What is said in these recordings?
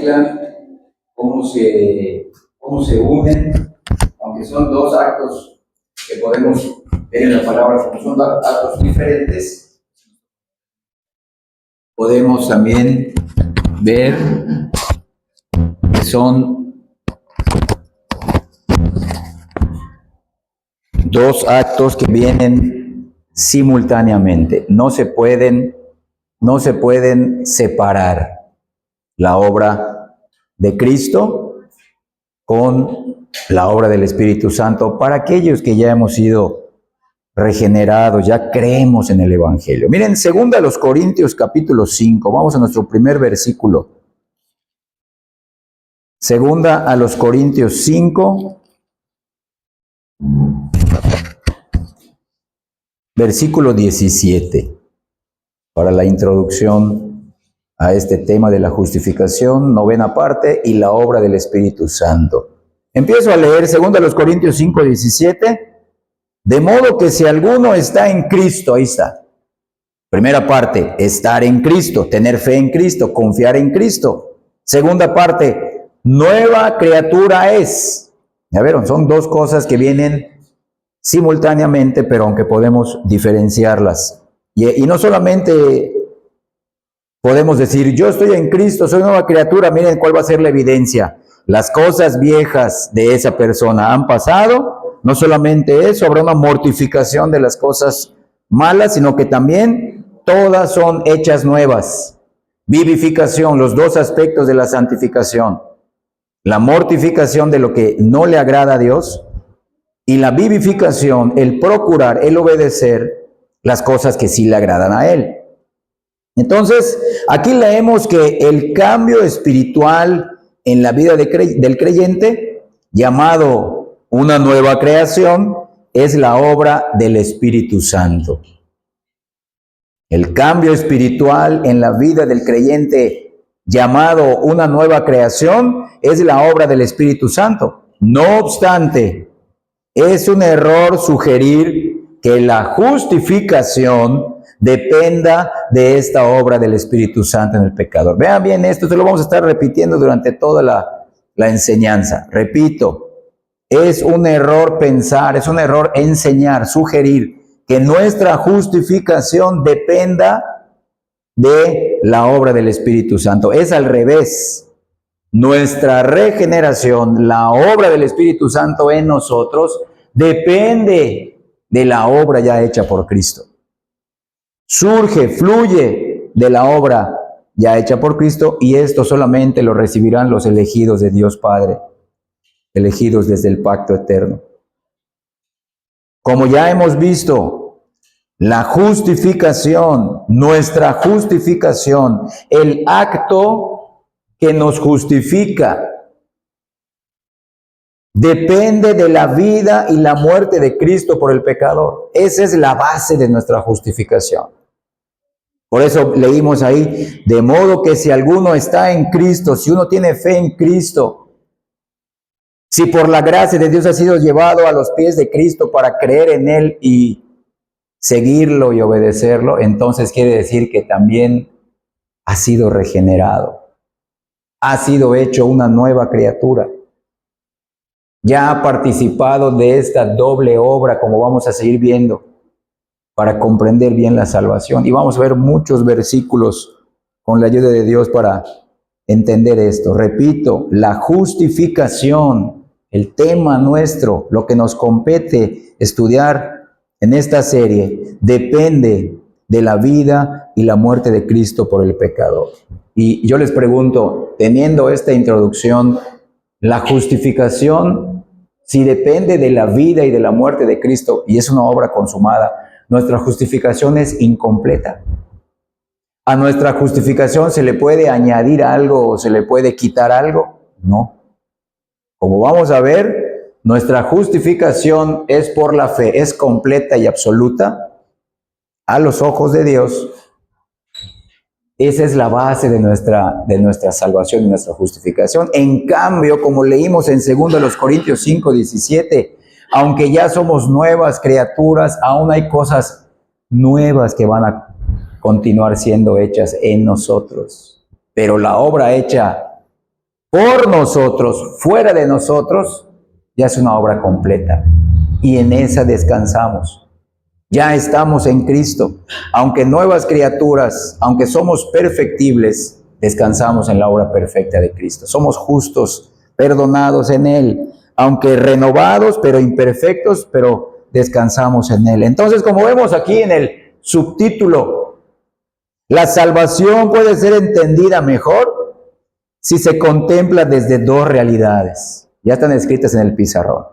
mezclan, cómo se unen, aunque son dos actos que podemos ver en la palabra, como son actos diferentes, podemos también ver que son dos actos que vienen simultáneamente. No se pueden separar la obra de Cristo con la obra del Espíritu Santo para aquellos que ya hemos sido regenerados, ya creemos en el Evangelio. Miren, 2 Corintios capítulo 5, vamos a nuestro primer versículo. 2 Corintios 5, versículo 17, para la introducción a este tema de la justificación, novena parte, y la obra del Espíritu Santo. Empiezo a leer 2 Corintios 5, 17. De modo que si alguno está en Cristo, ahí está. Primera parte, estar en Cristo, tener fe en Cristo, confiar en Cristo. Segunda parte, nueva criatura es. Ya vieron, son dos cosas que vienen simultáneamente, pero aunque podemos diferenciarlas. Y no solamente podemos decir, yo estoy en Cristo, soy nueva criatura, miren cuál va a ser la evidencia. Las cosas viejas de esa persona han pasado. No solamente eso, habrá una mortificación de las cosas malas, sino que también todas son hechas nuevas. Vivificación, los dos aspectos de la santificación. La mortificación de lo que no le agrada a Dios y la vivificación, el procurar, el obedecer las cosas que sí le agradan a Él. Entonces, aquí leemos que el cambio espiritual en la vida del creyente, llamado una nueva creación, es la obra del Espíritu Santo. El cambio espiritual en la vida del creyente, llamado una nueva creación, es la obra del Espíritu Santo. No obstante, es un error sugerir que la justificación dependa de esta obra del Espíritu Santo en el pecador. Vean bien esto lo vamos a estar repitiendo durante toda la enseñanza. Repito, es un error pensar, es un error enseñar, sugerir que nuestra justificación dependa de la obra del Espíritu Santo. Es al revés. Nuestra regeneración, la obra del Espíritu Santo en nosotros, depende de la obra ya hecha por Cristo. Surge, fluye de la obra ya hecha por Cristo, y esto solamente lo recibirán los elegidos de Dios Padre, elegidos desde el pacto eterno. Como ya hemos visto, la justificación, nuestra justificación, el acto que nos justifica, depende de la vida y la muerte de Cristo por el pecador. Esa es la base de nuestra justificación. Por eso leímos ahí, de modo que si alguno está en Cristo, si uno tiene fe en Cristo, si por la gracia de Dios ha sido llevado a los pies de Cristo para creer en Él y seguirlo y obedecerlo, entonces quiere decir que también ha sido regenerado, ha sido hecho una nueva criatura. Ya ha participado de esta doble obra, como vamos a seguir viendo, para comprender bien la salvación. Y vamos a ver muchos versículos con la ayuda de Dios para entender esto. Repito, la justificación, el tema nuestro, lo que nos compete estudiar en esta serie, depende de la vida y la muerte de Cristo por el pecador. Y yo les pregunto, teniendo esta introducción, la justificación, si depende de la vida y de la muerte de Cristo y es una obra consumada, nuestra justificación es incompleta. ¿A nuestra justificación se le puede añadir algo o se le puede quitar algo? No. Como vamos a ver, nuestra justificación es por la fe, es completa y absoluta a los ojos de Dios. Esa es la base de nuestra salvación y nuestra justificación. En cambio, como leímos en 2 Corintios 5, 17, aunque ya somos nuevas criaturas, aún hay cosas nuevas que van a continuar siendo hechas en nosotros. Pero la obra hecha por nosotros, fuera de nosotros, ya es una obra completa. Y en esa descansamos. Ya estamos en Cristo. Aunque nuevas criaturas, aunque somos perfectibles, descansamos en la obra perfecta de Cristo. Somos justos, perdonados en Él. Aunque renovados, pero imperfectos, pero descansamos en Él. Entonces, como vemos aquí en el subtítulo, la salvación puede ser entendida mejor si se contempla desde dos realidades. Ya están escritas en el pizarrón.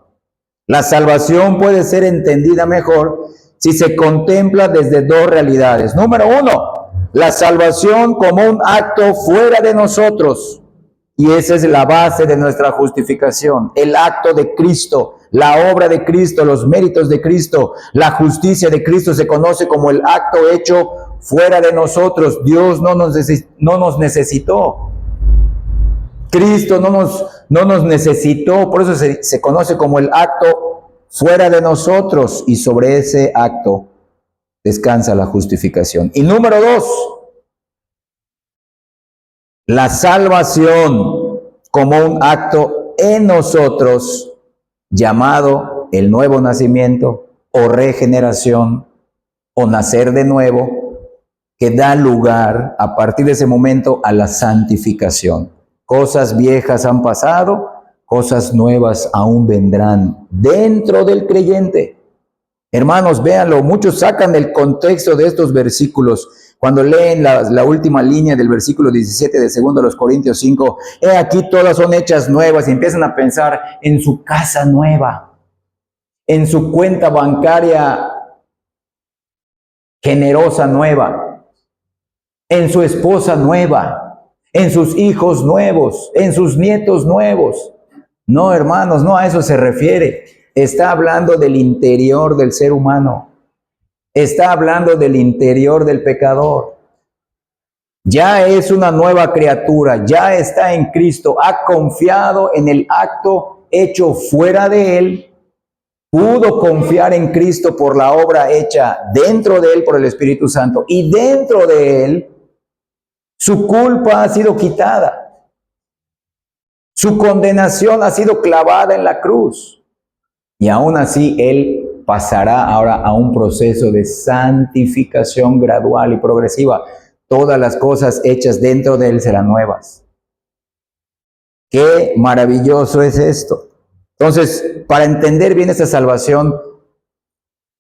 La salvación puede ser entendida mejor si se contempla desde dos realidades. Número uno, la salvación como un acto fuera de nosotros. Y esa es la base de nuestra justificación. El acto de Cristo, la obra de Cristo, los méritos de Cristo, la justicia de Cristo se conoce como el acto hecho fuera de nosotros. Dios no nos necesitó. Cristo no nos necesitó, por eso se conoce como el acto fuera de nosotros, y sobre ese acto descansa la justificación. Y número dos, la salvación como un acto en nosotros, llamado el nuevo nacimiento o regeneración o nacer de nuevo, que da lugar a partir de ese momento a la santificación. Cosas viejas han pasado, cosas nuevas aún vendrán dentro del creyente. Hermanos, véanlo, muchos sacan del contexto de estos versículos cuando leen la última línea del versículo 17 de 2 Corintios 5. He aquí todas son hechas nuevas, y empiezan a pensar en su casa nueva, en su cuenta bancaria generosa nueva, en su esposa nueva, en sus hijos nuevos, en sus nietos nuevos. No, hermanos, no a eso se refiere. Está hablando del interior del ser humano. Está hablando del interior del pecador. Ya es una nueva criatura, ya está en Cristo, ha confiado en el acto hecho fuera de Él, pudo confiar en Cristo por la obra hecha dentro de Él por el Espíritu Santo, y dentro de Él su culpa ha sido quitada. Su condenación ha sido clavada en la cruz. Y aún así, Él pasará ahora a un proceso de santificación gradual y progresiva. Todas las cosas hechas dentro de Él serán nuevas. ¡Qué maravilloso es esto! Entonces, para entender bien esta salvación,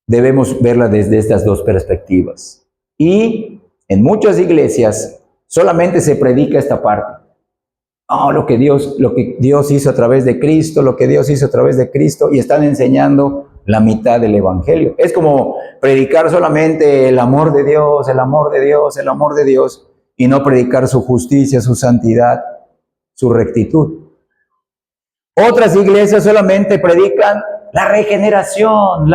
debemos verla desde estas dos perspectivas. Y en muchas iglesias solamente se predica esta parte. Oh, lo que Dios hizo a través de Cristo, lo que Dios hizo a través de Cristo, y están enseñando la mitad del evangelio. Es como predicar solamente el amor de Dios, el amor de Dios, el amor de Dios, y no predicar su justicia, su santidad, su rectitud. Otras iglesias solamente predican la regeneración,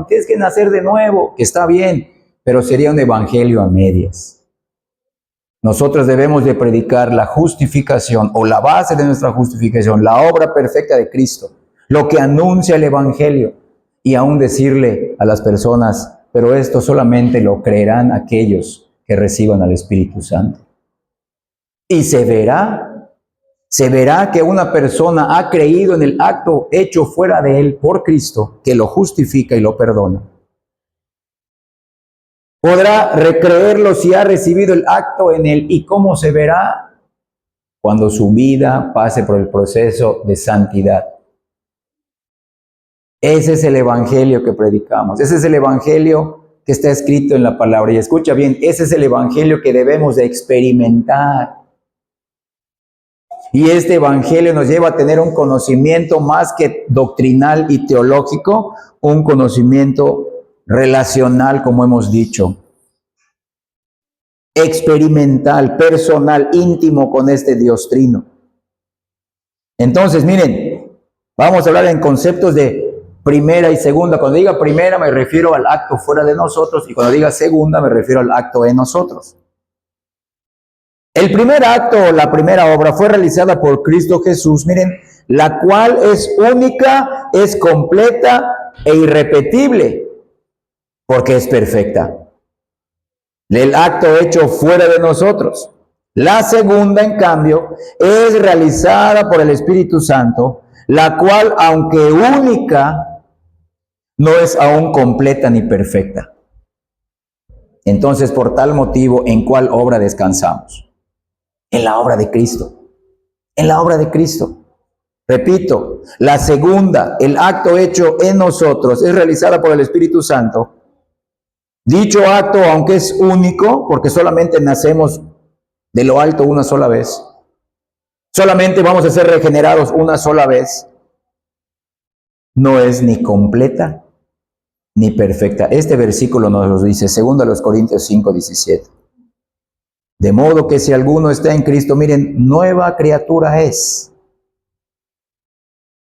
tienes que nacer de nuevo, que está bien, pero sería un evangelio a medias. Nosotros debemos de predicar la justificación, o la base de nuestra justificación, la obra perfecta de Cristo, lo que anuncia el evangelio, y aún decirle a las personas, pero esto solamente lo creerán aquellos que reciban al Espíritu Santo. Y se verá que una persona ha creído en el acto hecho fuera de él por Cristo, que lo justifica y lo perdona. Podrá recreerlo si ha recibido el acto en él. ¿Y cómo se verá? Cuando su vida pase por el proceso de santidad. Ese es el evangelio que predicamos. Ese es el evangelio que está escrito en la palabra. Y escucha bien, ese es el evangelio que debemos de experimentar. Y este evangelio nos lleva a tener un conocimiento más que doctrinal y teológico, un conocimiento relacional, como hemos dicho, experimental, personal, íntimo con este Dios trino. Entonces, miren, vamos a hablar en conceptos de primera y segunda. Cuando diga primera me refiero al acto fuera de nosotros, y cuando diga segunda me refiero al acto en nosotros. El primer acto, la primera obra, fue realizada por Cristo Jesús, miren, la cual es única, es completa e irrepetible, porque es perfecta. El acto hecho fuera de nosotros, La segunda, en cambio, es realizada por el Espíritu Santo, la cual, aunque única, no es aún completa ni perfecta. Entonces, por tal motivo, ¿en cuál obra descansamos? En la obra de Cristo. En la obra de Cristo. Repito, la segunda, el acto hecho en nosotros, es realizada por el Espíritu Santo. Dicho acto, aunque es único, porque solamente nacemos de lo alto una sola vez, solamente vamos a ser regenerados una sola vez, no es ni completa ni perfecta. Este versículo nos lo dice, 2 Corintios 5:17. De modo que si alguno está en Cristo, miren, nueva criatura es.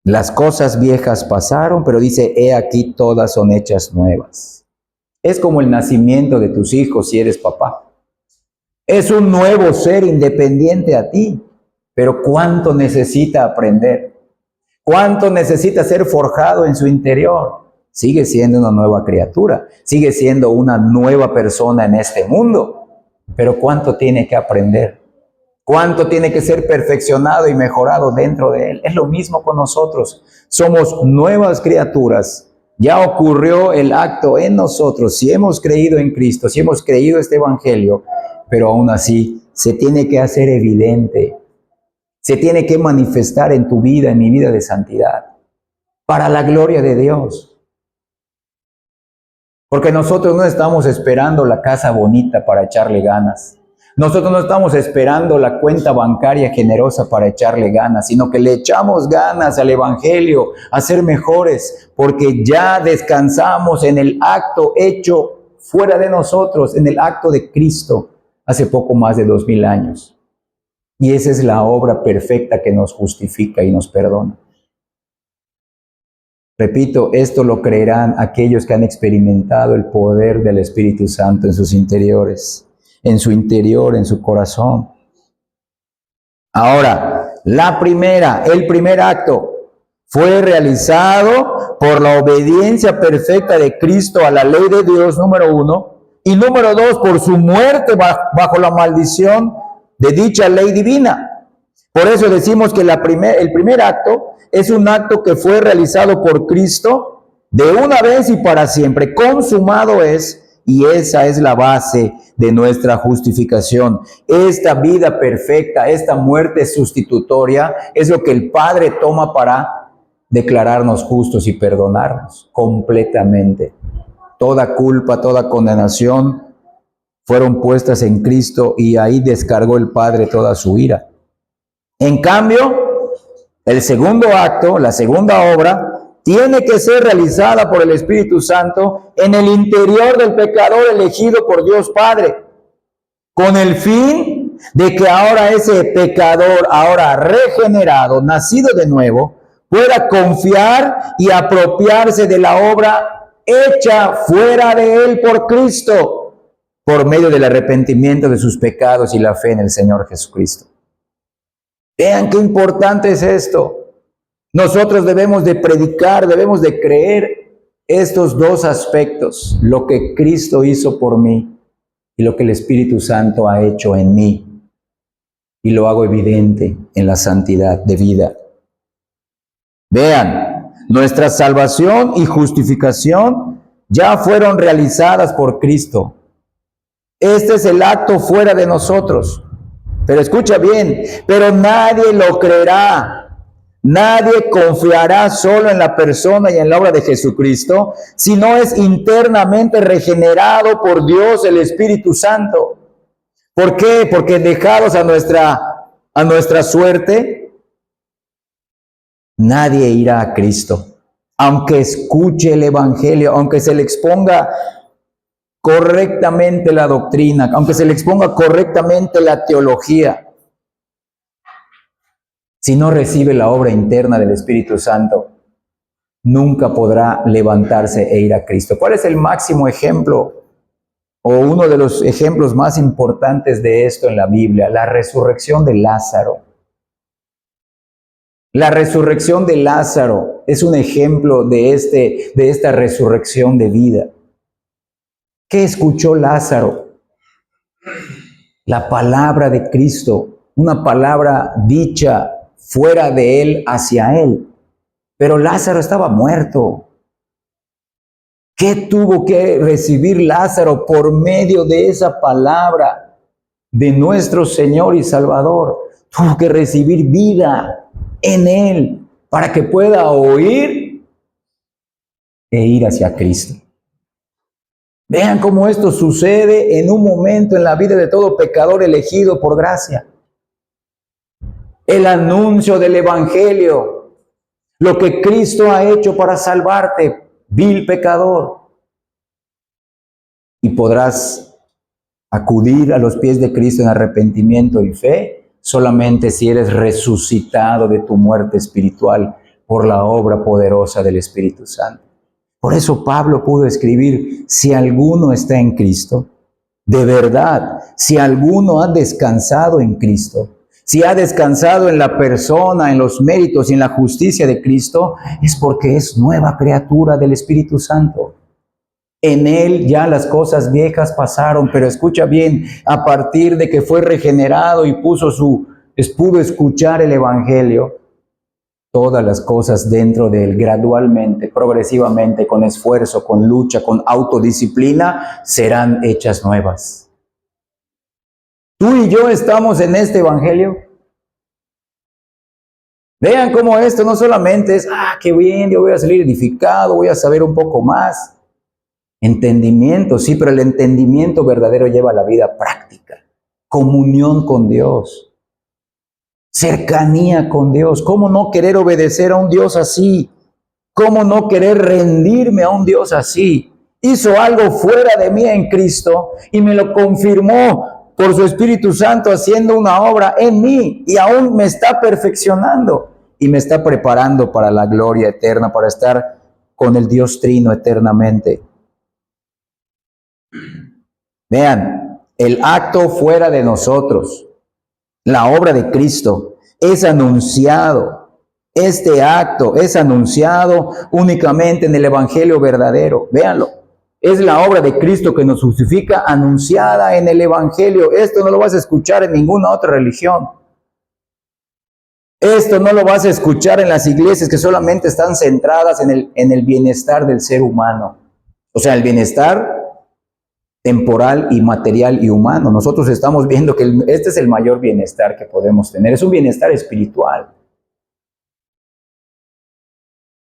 Las cosas viejas pasaron, pero dice, he aquí todas son hechas nuevas. Es como el nacimiento de tus hijos si eres papá. Es un nuevo ser independiente a ti, pero ¿cuánto necesita aprender? ¿Cuánto necesita ser forjado en su interior? Sigue siendo una nueva criatura, sigue siendo una nueva persona en este mundo, pero ¿cuánto tiene que aprender? ¿Cuánto tiene que ser perfeccionado y mejorado dentro de él? Es lo mismo con nosotros. Somos nuevas criaturas. Ya ocurrió el acto en nosotros. Si hemos creído en Cristo, si hemos creído este evangelio, pero aún así se tiene que hacer evidente. Se tiene que manifestar en tu vida, en mi vida de santidad, para la gloria de Dios. Porque nosotros no estamos esperando la casa bonita para echarle ganas. Nosotros no estamos esperando la cuenta bancaria generosa para echarle ganas, sino que le echamos ganas al evangelio a ser mejores, porque ya descansamos en el acto hecho fuera de nosotros, en el acto de Cristo, hace poco más de 2000 años. Y esa es la obra perfecta que nos justifica y nos perdona. Repito, esto lo creerán aquellos que han experimentado el poder del Espíritu Santo en sus interiores, en su interior, en su corazón. Ahora, el primer acto fue realizado por la obediencia perfecta de Cristo a la ley de Dios, número 1, y número 2, por su muerte bajo la maldición de dicha ley divina. Por eso decimos que el primer acto es un acto que fue realizado por Cristo de una vez y para siempre. Consumado es, y esa es la base de nuestra justificación. Esta vida perfecta, esta muerte sustitutoria, es lo que el Padre toma para declararnos justos y perdonarnos completamente. Toda culpa, toda condenación fueron puestas en Cristo y ahí descargó el Padre toda su ira. En cambio, el segundo acto, la segunda obra, tiene que ser realizada por el Espíritu Santo en el interior del pecador elegido por Dios Padre, con el fin de que ahora ese pecador, ahora regenerado, nacido de nuevo, pueda confiar y apropiarse de la obra hecha fuera de él por Cristo, por medio del arrepentimiento de sus pecados y la fe en el Señor Jesucristo. Vean qué importante es esto. Nosotros debemos de predicar, debemos de creer estos dos aspectos, lo que Cristo hizo por mí y lo que el Espíritu Santo ha hecho en mí. Y lo hago evidente en la santidad de vida. Vean, nuestra salvación y justificación ya fueron realizadas por Cristo. Este es el acto fuera de nosotros. Pero escucha bien, pero nadie lo creerá. Nadie confiará solo en la persona y en la obra de Jesucristo, si no es internamente regenerado por Dios el Espíritu Santo. ¿Por qué? Porque dejados a nuestra suerte, nadie irá a Cristo. Aunque escuche el Evangelio, aunque se le exponga correctamente la doctrina, aunque se le exponga correctamente la teología, si no recibe la obra interna del Espíritu Santo, nunca podrá levantarse e ir a Cristo. ¿Cuál es el máximo ejemplo o uno de los ejemplos más importantes de esto en la Biblia? La resurrección de Lázaro. La resurrección de Lázaro es un ejemplo de esta resurrección de vida. ¿Qué escuchó Lázaro? la palabra de Cristo, una palabra dicha fuera de él hacia él. Pero Lázaro estaba muerto. ¿Qué tuvo que recibir Lázaro por medio de esa palabra de nuestro Señor y Salvador? Tuvo que recibir vida en él para que pueda oír e ir hacia Cristo. Vean cómo esto sucede en un momento en la vida de todo pecador elegido por gracia. El anuncio del Evangelio, lo que Cristo ha hecho para salvarte, vil pecador. Y podrás acudir a los pies de Cristo en arrepentimiento y fe solamente si eres resucitado de tu muerte espiritual por la obra poderosa del Espíritu Santo. Por eso Pablo pudo escribir, si alguno está en Cristo, de verdad, si alguno ha descansado en Cristo, si ha descansado en la persona, en los méritos y en la justicia de Cristo, es porque es nueva criatura del Espíritu Santo. En él ya las cosas viejas pasaron, pero escucha bien, a partir de que fue regenerado y pudo escuchar el Evangelio, todas las cosas dentro de él, gradualmente, progresivamente, con esfuerzo, con lucha, con autodisciplina, serán hechas nuevas. Tú y yo estamos en este Evangelio. Vean cómo esto no solamente es, qué bien, yo voy a salir edificado, voy a saber un poco más. Entendimiento, sí, pero el entendimiento verdadero lleva a la vida práctica. Comunión con Dios. Cercanía con Dios. ¿Cómo no querer obedecer a un Dios así? ¿Cómo no querer rendirme a un Dios así? Hizo algo fuera de mí en Cristo y me lo confirmó por su Espíritu Santo haciendo una obra en mí y aún me está perfeccionando y me está preparando para la gloria eterna, para estar con el Dios Trino eternamente. Vean, el acto fuera de nosotros, la obra de Cristo, es anunciado. Este acto es anunciado únicamente en el Evangelio verdadero. Véanlo. Es la obra de Cristo que nos justifica, anunciada en el Evangelio. Esto no lo vas a escuchar en ninguna otra religión. Esto no lo vas a escuchar en las iglesias que solamente están centradas en el bienestar del ser humano. O sea, el bienestar temporal y material y humano. Nosotros estamos viendo que este es el mayor bienestar que podemos tener. Es un bienestar espiritual.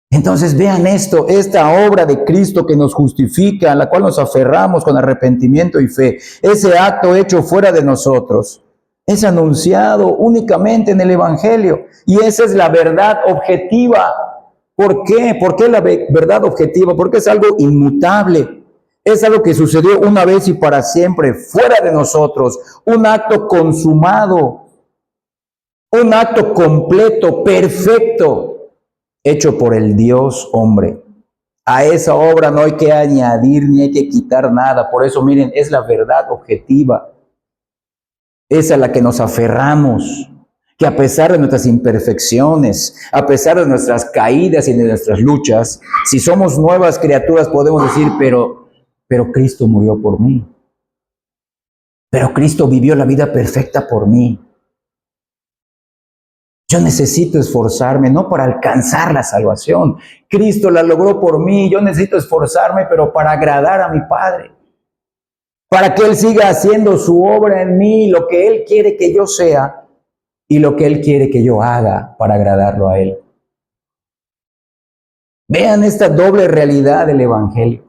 Entonces vean esto, esta obra de Cristo que nos justifica, a la cual nos aferramos con arrepentimiento y fe. Ese acto hecho fuera de nosotros es anunciado únicamente en el Evangelio. Y esa es la verdad objetiva. ¿Por qué? ¿Por qué la verdad objetiva? Porque es algo inmutable. Es algo que sucedió una vez y para siempre, fuera de nosotros. Un acto consumado, un acto completo, perfecto, hecho por el Dios hombre. A esa obra no hay que añadir ni hay que quitar nada. Por eso, miren, es la verdad objetiva. Es a la que nos aferramos. Que a pesar de nuestras imperfecciones, a pesar de nuestras caídas y de nuestras luchas, si somos nuevas criaturas podemos decir, pero Cristo murió por mí. Pero Cristo vivió la vida perfecta por mí. Yo necesito esforzarme, no para alcanzar la salvación. Cristo la logró por mí. Yo necesito esforzarme, pero para agradar a mi Padre. Para que Él siga haciendo su obra en mí, lo que Él quiere que yo sea y lo que Él quiere que yo haga para agradarlo a Él. Vean esta doble realidad del Evangelio.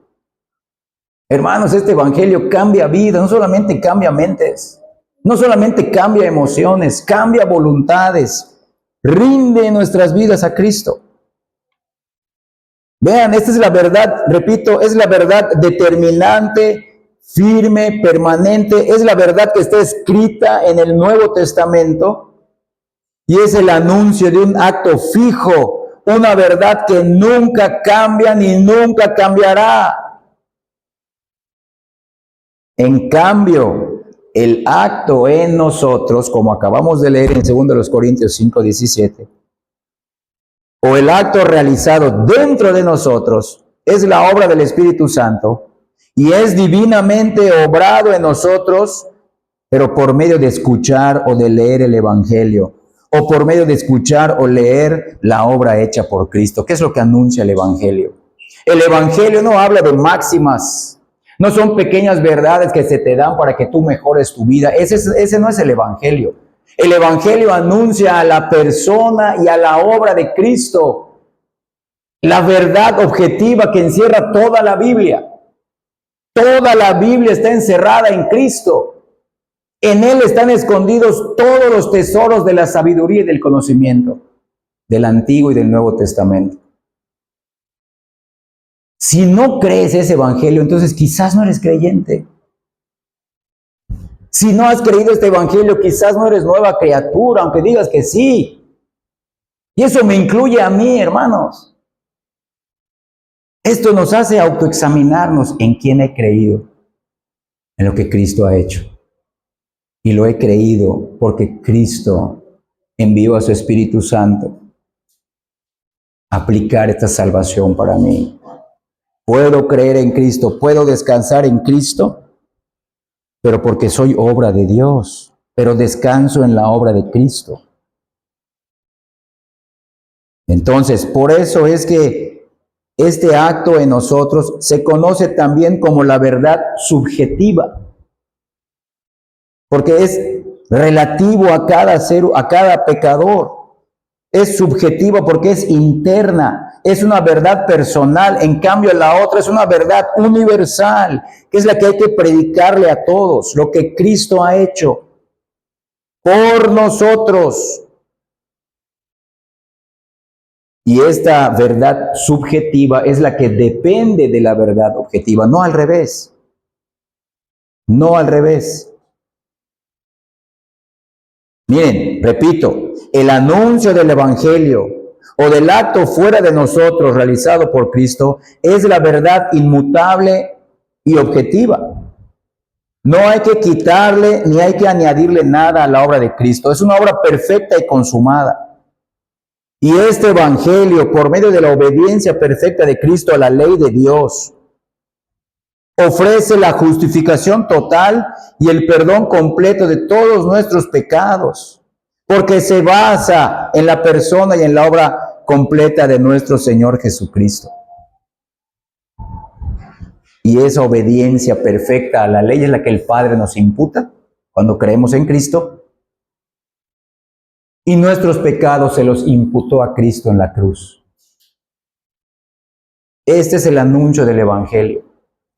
Hermanos, este Evangelio cambia vidas, no solamente cambia mentes, no solamente cambia emociones, cambia voluntades, rinde nuestras vidas a Cristo. Vean, esta es la verdad, repito, es la verdad determinante, firme, permanente, es la verdad que está escrita en el Nuevo Testamento y es el anuncio de un acto fijo, una verdad que nunca cambia ni nunca cambiará. En cambio, el acto en nosotros, como acabamos de leer en 2 Corintios 5:17, o el acto realizado dentro de nosotros, es la obra del Espíritu Santo y es divinamente obrado en nosotros pero por medio de escuchar o de leer el Evangelio, o por medio de escuchar o leer la obra hecha por Cristo. ¿Qué es lo que anuncia el Evangelio? El Evangelio no habla de máximas, no son pequeñas verdades que se te dan para que tú mejores tu vida. Ese no es el Evangelio. El Evangelio anuncia a la persona y a la obra de Cristo, la verdad objetiva que encierra toda la Biblia. Toda la Biblia está encerrada en Cristo. En Él están escondidos todos los tesoros de la sabiduría y del conocimiento, del Antiguo y del Nuevo Testamento. Si no crees ese Evangelio, entonces quizás no eres creyente. Si no has creído este Evangelio, quizás no eres nueva criatura, aunque digas que sí. Y eso me incluye a mí, hermanos. Esto nos hace autoexaminarnos en quién he creído, en lo que Cristo ha hecho. Y lo he creído porque Cristo envió a su Espíritu Santo a aplicar esta salvación para mí. Puedo creer en Cristo, puedo descansar en Cristo, pero porque soy obra de Dios, pero descanso en la obra de Cristo. Entonces, por eso es que este acto en nosotros se conoce también como la verdad subjetiva, porque es relativo a cada ser, a cada pecador. Es subjetiva porque es interna, es una verdad personal. En cambio, la otra es una verdad universal, que es la que hay que predicarle a todos, lo que Cristo ha hecho por nosotros. Y esta verdad subjetiva es la que depende de la verdad objetiva, no al revés. No al revés. Miren, repito, el anuncio del Evangelio o del acto fuera de nosotros realizado por Cristo es la verdad inmutable y objetiva. No hay que quitarle ni hay que añadirle nada a la obra de Cristo. Es una obra perfecta y consumada. Y este Evangelio, por medio de la obediencia perfecta de Cristo a la ley de Dios, ofrece la justificación total y el perdón completo de todos nuestros pecados, porque se basa en la persona y en la obra completa de nuestro Señor Jesucristo. Y esa obediencia perfecta a la ley es la que el Padre nos imputa cuando creemos en Cristo. Y nuestros pecados se los imputó a Cristo en la cruz. Este es el anuncio del Evangelio.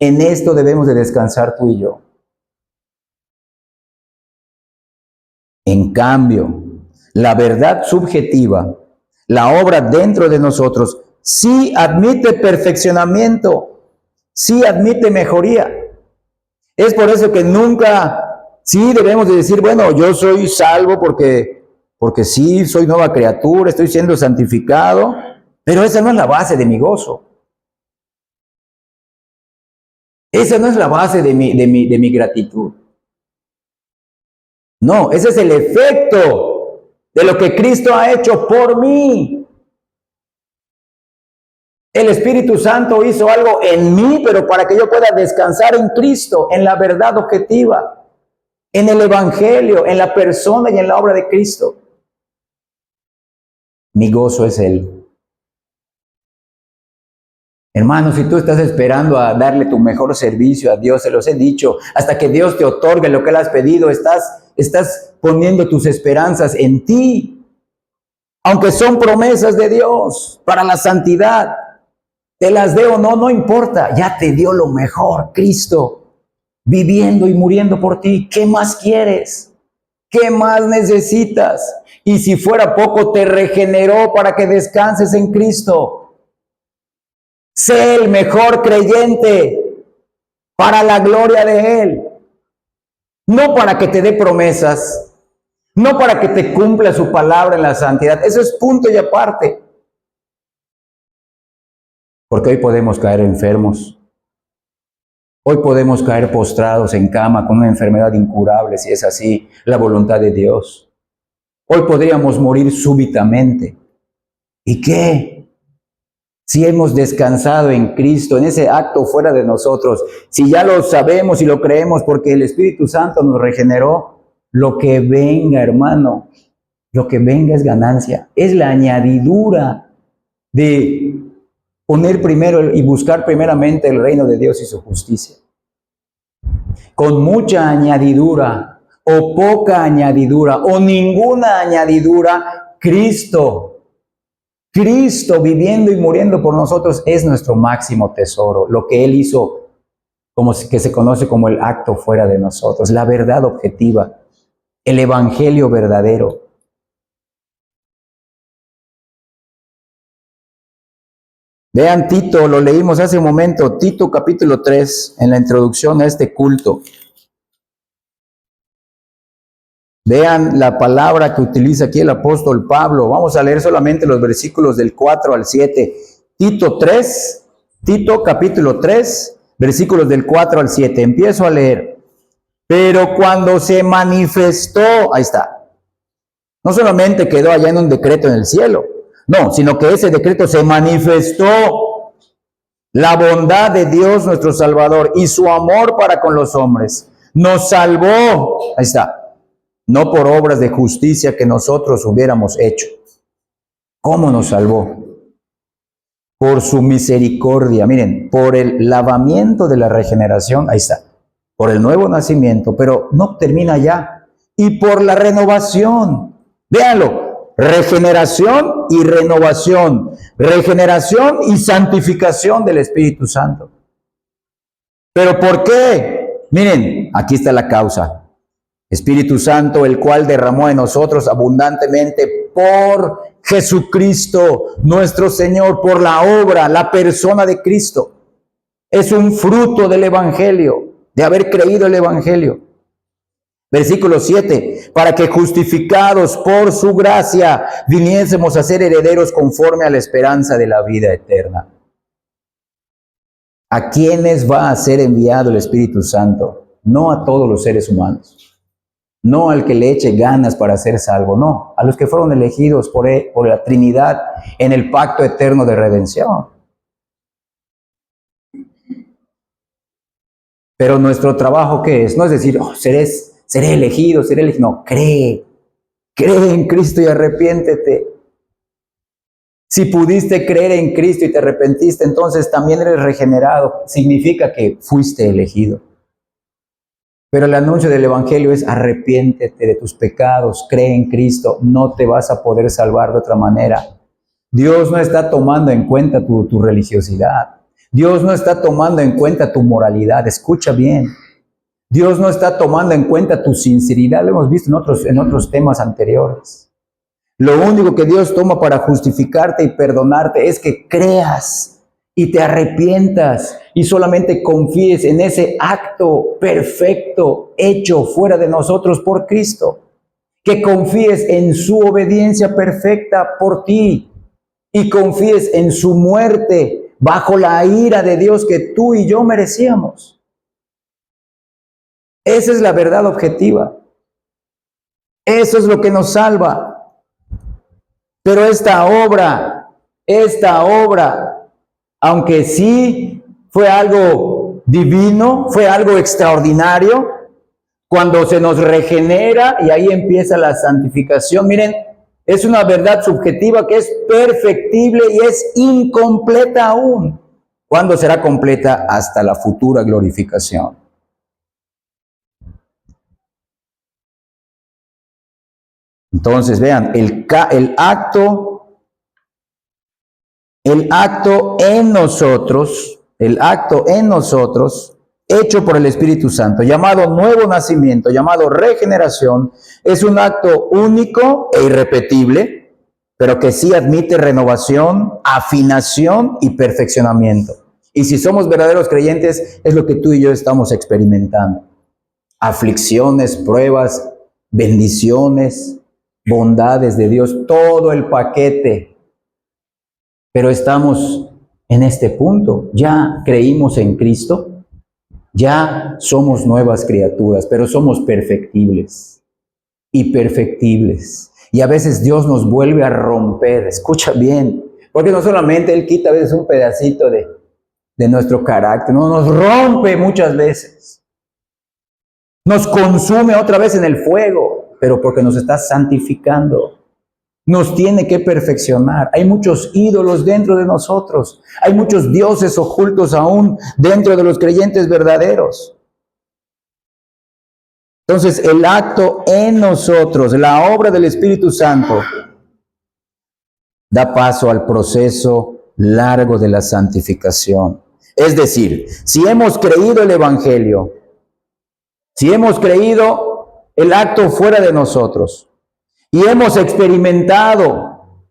En esto debemos de descansar tú y yo. En cambio, la verdad subjetiva, la obra dentro de nosotros, sí admite perfeccionamiento, sí admite mejoría. Es por eso que nunca, sí debemos de decir, bueno, yo soy salvo porque sí, soy nueva criatura, estoy siendo santificado, pero esa no es la base de mi gozo. Esa no es la base de mi gratitud. No, ese es el efecto de lo que Cristo ha hecho por mí. El Espíritu Santo hizo algo en mí, pero para que yo pueda descansar en Cristo, en la verdad objetiva, en el Evangelio, en la persona y en la obra de Cristo. Mi gozo es Él. Hermano, si tú estás esperando a darle tu mejor servicio a Dios, se los he dicho, hasta que Dios te otorgue lo que Él has pedido, estás poniendo tus esperanzas en ti. Aunque son promesas de Dios para la santidad, te las dé o no, no importa, ya te dio lo mejor, Cristo, viviendo y muriendo por ti. ¿Qué más quieres? ¿Qué más necesitas? Y si fuera poco, te regeneró para que descanses en Cristo. Sé el mejor creyente para la gloria de Él. No para que te dé promesas, no para que te cumpla su palabra en la santidad. Eso es punto y aparte. Porque hoy podemos caer enfermos. Hoy podemos caer postrados en cama con una enfermedad incurable, si es así la voluntad de Dios. Hoy podríamos morir súbitamente. ¿Y qué? si hemos descansado en Cristo, en ese acto fuera de nosotros, si ya lo sabemos y lo creemos porque el Espíritu Santo nos regeneró, lo que venga, hermano, lo que venga es ganancia, es la añadidura de poner primero y buscar primeramente el reino de Dios y su justicia. Con mucha añadidura o poca añadidura o ninguna añadidura, Cristo viviendo y muriendo por nosotros es nuestro máximo tesoro, lo que Él hizo, como que se conoce como el acto fuera de nosotros, la verdad objetiva, el evangelio verdadero. Vean Tito, lo leímos hace un momento, Tito capítulo 3, en la introducción a este culto. Vean la palabra que utiliza aquí el apóstol Pablo. Vamos a leer solamente los versículos del 4 al 7. Tito capítulo 3, versículos del 4 al 7. Empiezo a leer. Pero cuando se manifestó, ahí está. No solamente quedó allá en un decreto en el cielo, no, sino que ese decreto se manifestó. La bondad de Dios nuestro Salvador y su amor para con los hombres. Nos salvó, ahí está. No por obras de justicia que nosotros hubiéramos hecho. ¿Cómo nos salvó? Por su misericordia. Miren, por el lavamiento de la regeneración, ahí está, por el nuevo nacimiento, pero no termina ya. Y por la renovación. Véanlo, regeneración y renovación. Regeneración y santificación del Espíritu Santo. ¿Pero por qué? Miren, aquí está la causa. Espíritu Santo, el cual derramó en nosotros abundantemente por Jesucristo, nuestro Señor, por la obra, la persona de Cristo. Es un fruto del Evangelio, de haber creído el Evangelio. Versículo 7, para que justificados por su gracia viniésemos a ser herederos conforme a la esperanza de la vida eterna. ¿A quiénes va a ser enviado el Espíritu Santo? No a todos los seres humanos. No al que le eche ganas para ser salvo, no, a los que fueron elegidos por la Trinidad en el pacto eterno de redención. Pero nuestro trabajo, ¿qué es? No es decir, oh, seré elegido, no, cree en Cristo y arrepiéntete. Si pudiste creer en Cristo y te arrepentiste, entonces también eres regenerado, significa que fuiste elegido. Pero el anuncio del Evangelio es arrepiéntete de tus pecados, cree en Cristo, no te vas a poder salvar de otra manera. Dios no está tomando en cuenta tu religiosidad. Dios no está tomando en cuenta tu moralidad, escucha bien. Dios no está tomando en cuenta tu sinceridad, lo hemos visto en otros temas anteriores. Lo único que Dios toma para justificarte y perdonarte es que creas y te arrepientas y solamente confíes en ese acto perfecto hecho fuera de nosotros por Cristo. Que confíes en su obediencia perfecta por ti y confíes en su muerte bajo la ira de Dios que tú y yo merecíamos. Esa es la verdad objetiva. Eso es lo que nos salva. Pero esta obra, aunque sí fue algo divino, fue algo extraordinario, cuando se nos regenera y ahí empieza la santificación, miren, es una verdad subjetiva que es perfectible y es incompleta aún. ¿Cuándo será completa? Hasta la futura glorificación. Entonces, vean, el acto en nosotros, hecho por el Espíritu Santo, llamado nuevo nacimiento, llamado regeneración, es un acto único e irrepetible, pero que sí admite renovación, afinación y perfeccionamiento. Y si somos verdaderos creyentes, es lo que tú y yo estamos experimentando. Aflicciones, pruebas, bendiciones, bondades de Dios, todo el paquete. Pero estamos en este punto. Ya creímos en Cristo, ya somos nuevas criaturas, pero somos perfectibles y perfectibles. Y a veces Dios nos vuelve a romper, escucha bien, Porque no solamente Él quita a veces un pedacito de nuestro carácter, no, nos rompe muchas veces. Nos consume otra vez en el fuego, pero porque nos está santificando. Nos tiene que perfeccionar. Hay muchos ídolos dentro de nosotros. Hay muchos dioses ocultos aún dentro de los creyentes verdaderos. Entonces, el acto en nosotros, la obra del Espíritu Santo, da paso al proceso largo de la santificación. Es decir, si hemos creído el Evangelio, si hemos creído el acto fuera de nosotros y hemos experimentado,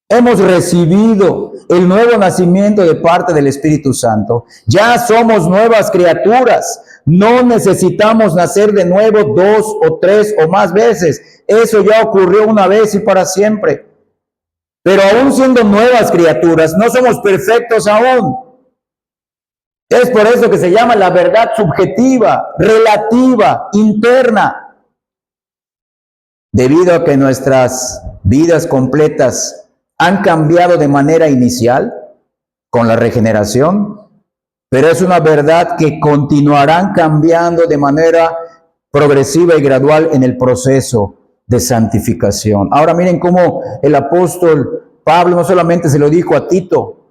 hemos recibido el nuevo nacimiento de parte del Espíritu Santo, ya somos nuevas criaturas. No necesitamos nacer de nuevo 2 o 3 o más veces. Eso ya ocurrió una vez y para siempre. Pero aún siendo nuevas criaturas, no somos perfectos aún. Es por eso que se llama la verdad subjetiva, relativa, interna. Debido a que nuestras vidas completas han cambiado de manera inicial con la regeneración, pero es una verdad que continuarán cambiando de manera progresiva y gradual en el proceso de santificación. Ahora miren cómo el apóstol Pablo no solamente se lo dijo a Tito,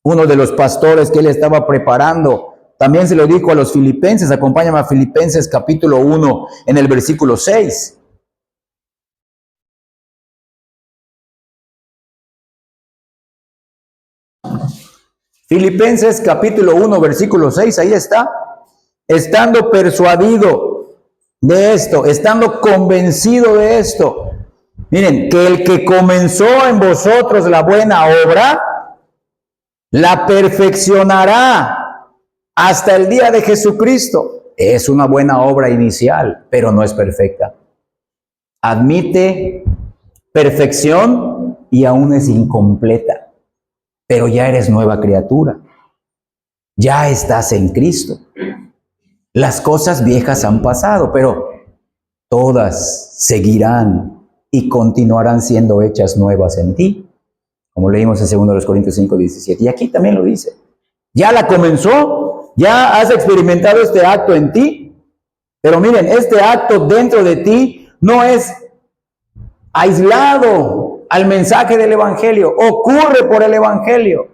uno de los pastores que él estaba preparando, también se lo dijo a los filipenses. Acompáñame a Filipenses capítulo 1 en el versículo 6. Filipenses capítulo 1 versículo 6, ahí está. Estando persuadido de esto, estando convencido de esto. Miren, que el que comenzó en vosotros la buena obra, la perfeccionará hasta el día de Jesucristo. Es una buena obra inicial, pero no es perfecta. Admite perfección y aún es incompleta. Pero ya eres nueva criatura. Ya estás en Cristo. Las cosas viejas han pasado, pero todas seguirán y continuarán siendo hechas nuevas en ti. Como leímos en 2 Corintios 5, 17. Y aquí también lo dice. Ya la comenzó, ya has experimentado este acto en ti. Pero miren, este acto dentro de ti no es aislado al mensaje del Evangelio. Ocurre por el Evangelio.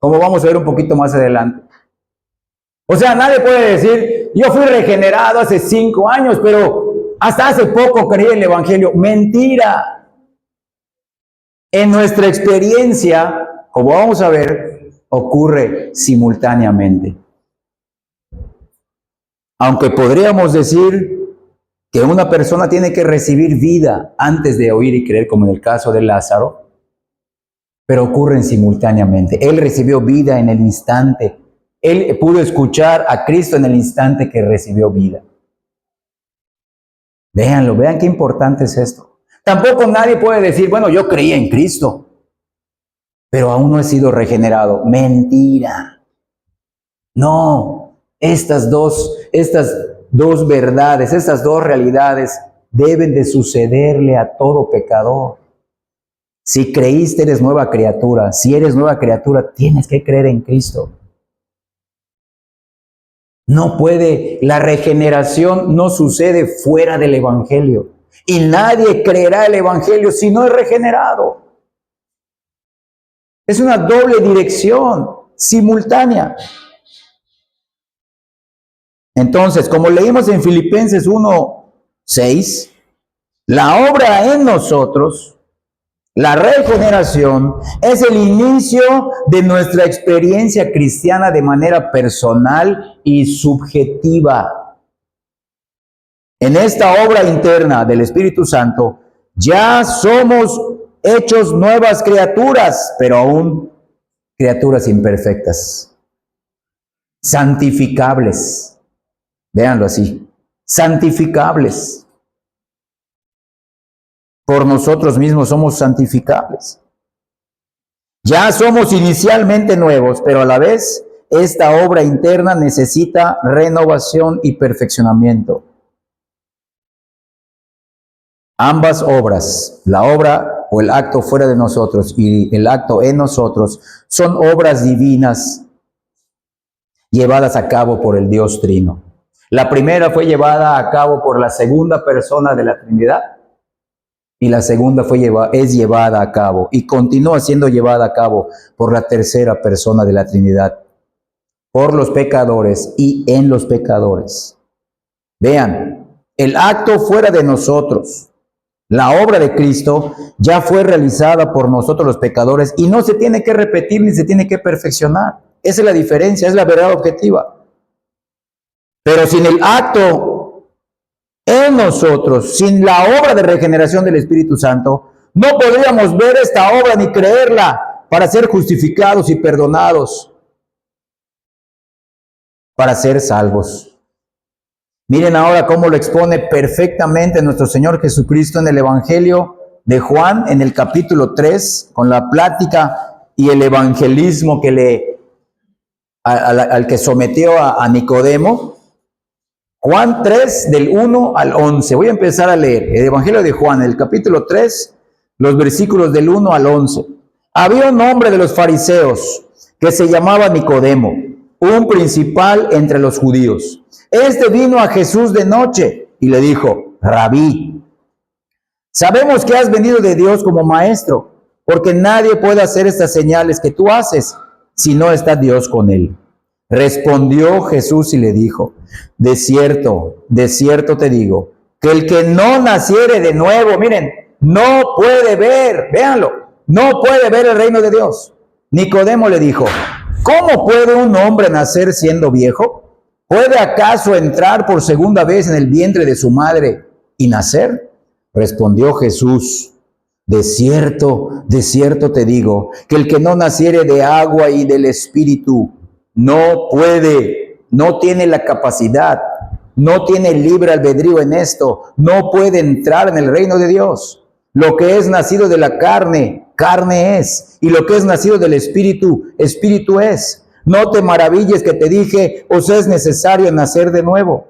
Como vamos a ver un poquito más adelante. O sea, nadie puede decir, yo fui regenerado hace 5 años, pero hasta hace poco creí en el Evangelio. Mentira. En nuestra experiencia, como vamos a ver, ocurre simultáneamente. Aunque podríamos decir que una persona tiene que recibir vida antes de oír y creer, como en el caso de Lázaro, pero ocurren simultáneamente. Él recibió vida en el instante. Él pudo escuchar a Cristo en el instante que recibió vida. Véanlo, vean qué importante es esto. Tampoco nadie puede decir, bueno, yo creí en Cristo, pero aún no he sido regenerado. Mentira. No, estas dos verdades, estas dos realidades deben de sucederle a todo pecador. Si creíste, eres nueva criatura. Si eres nueva criatura, tienes que creer en Cristo. No puede, la regeneración no sucede fuera del Evangelio. Y nadie creerá el Evangelio si no es regenerado. Es una doble dirección, simultánea. Entonces, como leímos en Filipenses 1:6, la obra en nosotros, la regeneración, es el inicio de nuestra experiencia cristiana de manera personal y subjetiva. En esta obra interna del Espíritu Santo, ya somos hechos nuevas criaturas, pero aún criaturas imperfectas, santificables. Véanlo así, santificables. Por nosotros mismos somos santificables. Ya somos inicialmente nuevos, pero a la vez esta obra interna necesita renovación y perfeccionamiento. Ambas obras, la obra o el acto fuera de nosotros y el acto en nosotros son obras divinas llevadas a cabo por el Dios Trino. La primera fue llevada a cabo por la segunda persona de la Trinidad y la segunda es llevada a cabo y continúa siendo llevada a cabo por la tercera persona de la Trinidad, por los pecadores y en los pecadores. Vean, el acto fuera de nosotros, la obra de Cristo ya fue realizada por nosotros los pecadores y no se tiene que repetir ni se tiene que perfeccionar. Esa es la diferencia, es la verdad objetiva. Pero sin el acto en nosotros, sin la obra de regeneración del Espíritu Santo, no podríamos ver esta obra ni creerla para ser justificados y perdonados, para ser salvos. Miren ahora cómo lo expone perfectamente nuestro Señor Jesucristo en el Evangelio de Juan, en el capítulo 3, con la plática y el evangelismo que al que sometió a Nicodemo. Juan 3, del 1 al 11. Voy a empezar a leer el Evangelio de Juan, el capítulo 3, los versículos del 1 al 11. Había un hombre de los fariseos que se llamaba Nicodemo, un principal entre los judíos. Este vino a Jesús de noche y le dijo: Rabí, sabemos que has venido de Dios como maestro, porque nadie puede hacer estas señales que tú haces si no está Dios con él. Respondió Jesús y le dijo: de cierto te digo, que el que no naciere de nuevo, miren, no puede ver, véanlo, no puede ver el reino de Dios. Nicodemo le dijo: ¿cómo puede un hombre nacer siendo viejo? ¿Puede acaso entrar por segunda vez en el vientre de su madre y nacer? Respondió Jesús: de cierto te digo, que el que no naciere de agua y del Espíritu no puede, no tiene la capacidad, no tiene libre albedrío en esto, no puede entrar en el reino de Dios. Lo que es nacido de la carne, carne es, y lo que es nacido del Espíritu, Espíritu es. No te maravilles que te dije, os es necesario nacer de nuevo.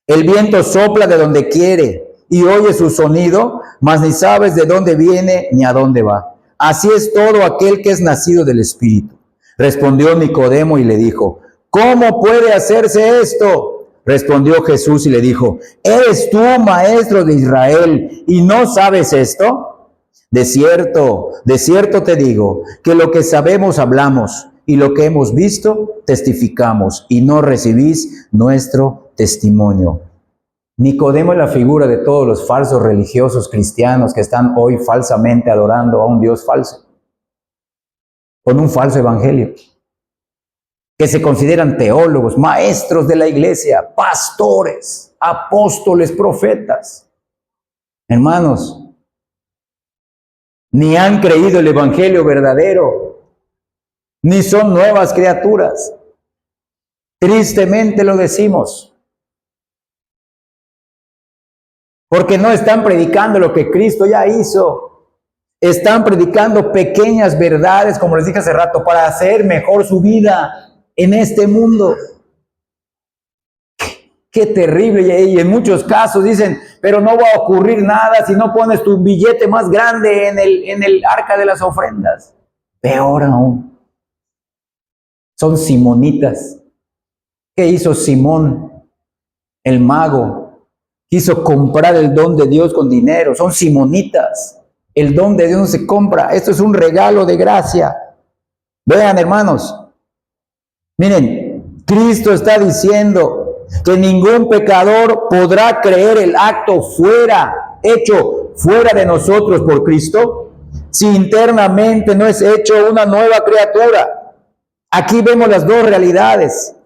El viento sopla de donde quiere y oye su sonido, mas ni sabes de dónde viene ni a dónde va. Así es todo aquel que es nacido del Espíritu. Respondió Nicodemo y le dijo: ¿cómo puede hacerse esto? Respondió Jesús y le dijo: ¿eres tú maestro de Israel y no sabes esto? De cierto te digo, que lo que sabemos hablamos, y lo que hemos visto testificamos, y no recibís nuestro testimonio. Nicodemo es la figura de todos los falsos religiosos cristianos que están hoy falsamente adorando a un Dios falso, con un falso evangelio, que se consideran teólogos, maestros de la iglesia, pastores, apóstoles, profetas. Hermanos, ni han creído el evangelio verdadero, ni son nuevas criaturas. Tristemente lo decimos, porque no están predicando lo que Cristo ya hizo. Están predicando pequeñas verdades, como les dije hace rato, para hacer mejor su vida en este mundo. Qué terrible. Y en muchos casos dicen: pero no va a ocurrir nada si no pones tu billete más grande en el arca de las ofrendas. Peor aún. Son simonitas. ¿Qué hizo Simón, el mago? Quiso comprar el don de Dios con dinero. Son simonitas. El don de Dios no se compra. Esto es un regalo de gracia. Vean, hermanos. Miren, Cristo está diciendo que ningún pecador podrá creer el acto hecho fuera de nosotros por Cristo, si internamente no es hecho una nueva criatura. Aquí vemos las dos realidades.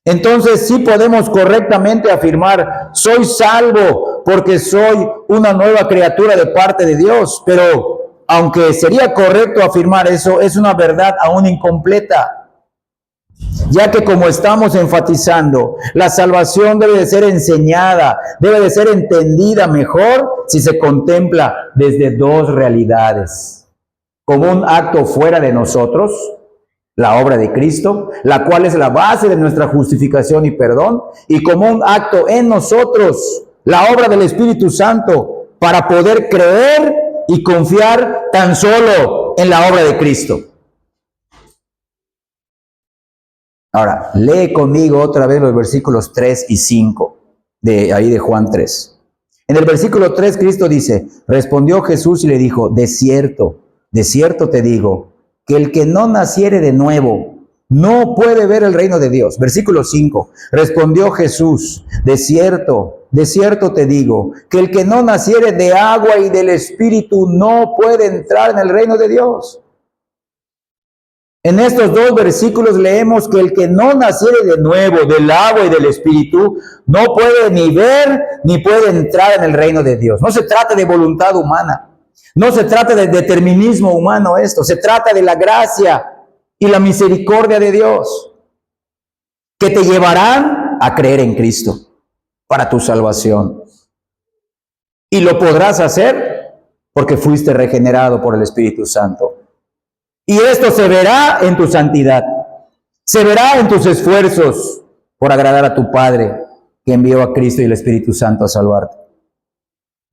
Entonces sí podemos correctamente afirmar: soy salvo porque soy una nueva criatura de parte de Dios. Pero aunque sería correcto afirmar eso, es una verdad aún incompleta, ya que, como estamos enfatizando, la salvación debe de ser enseñada, debe de ser entendida mejor si se contempla desde dos realidades: como un acto fuera de nosotros, la obra de Cristo, la cual es la base de nuestra justificación y perdón, y como un acto en nosotros, la obra del Espíritu Santo, para poder creer y confiar tan solo en la obra de Cristo. Ahora, lee conmigo otra vez los versículos 3 y 5 de Juan 3. En el versículo 3 Cristo dice, respondió Jesús y le dijo, de cierto te digo, que el que no naciere de nuevo no puede ver el reino de Dios. Versículo 5, respondió Jesús, de cierto te digo, que el que no naciere de agua y del Espíritu no puede entrar en el reino de Dios. En estos dos versículos leemos que el que no naciere de nuevo del agua y del Espíritu no puede ni ver ni puede entrar en el reino de Dios. No se trata de voluntad humana, no se trata de determinismo humano esto, se trata de la gracia y la misericordia de Dios que te llevarán a creer en Cristo para tu salvación. Y lo podrás hacer porque fuiste regenerado por el Espíritu Santo. Y esto se verá en tu santidad, se verá en tus esfuerzos por agradar a tu Padre que envió a Cristo y el Espíritu Santo a salvarte.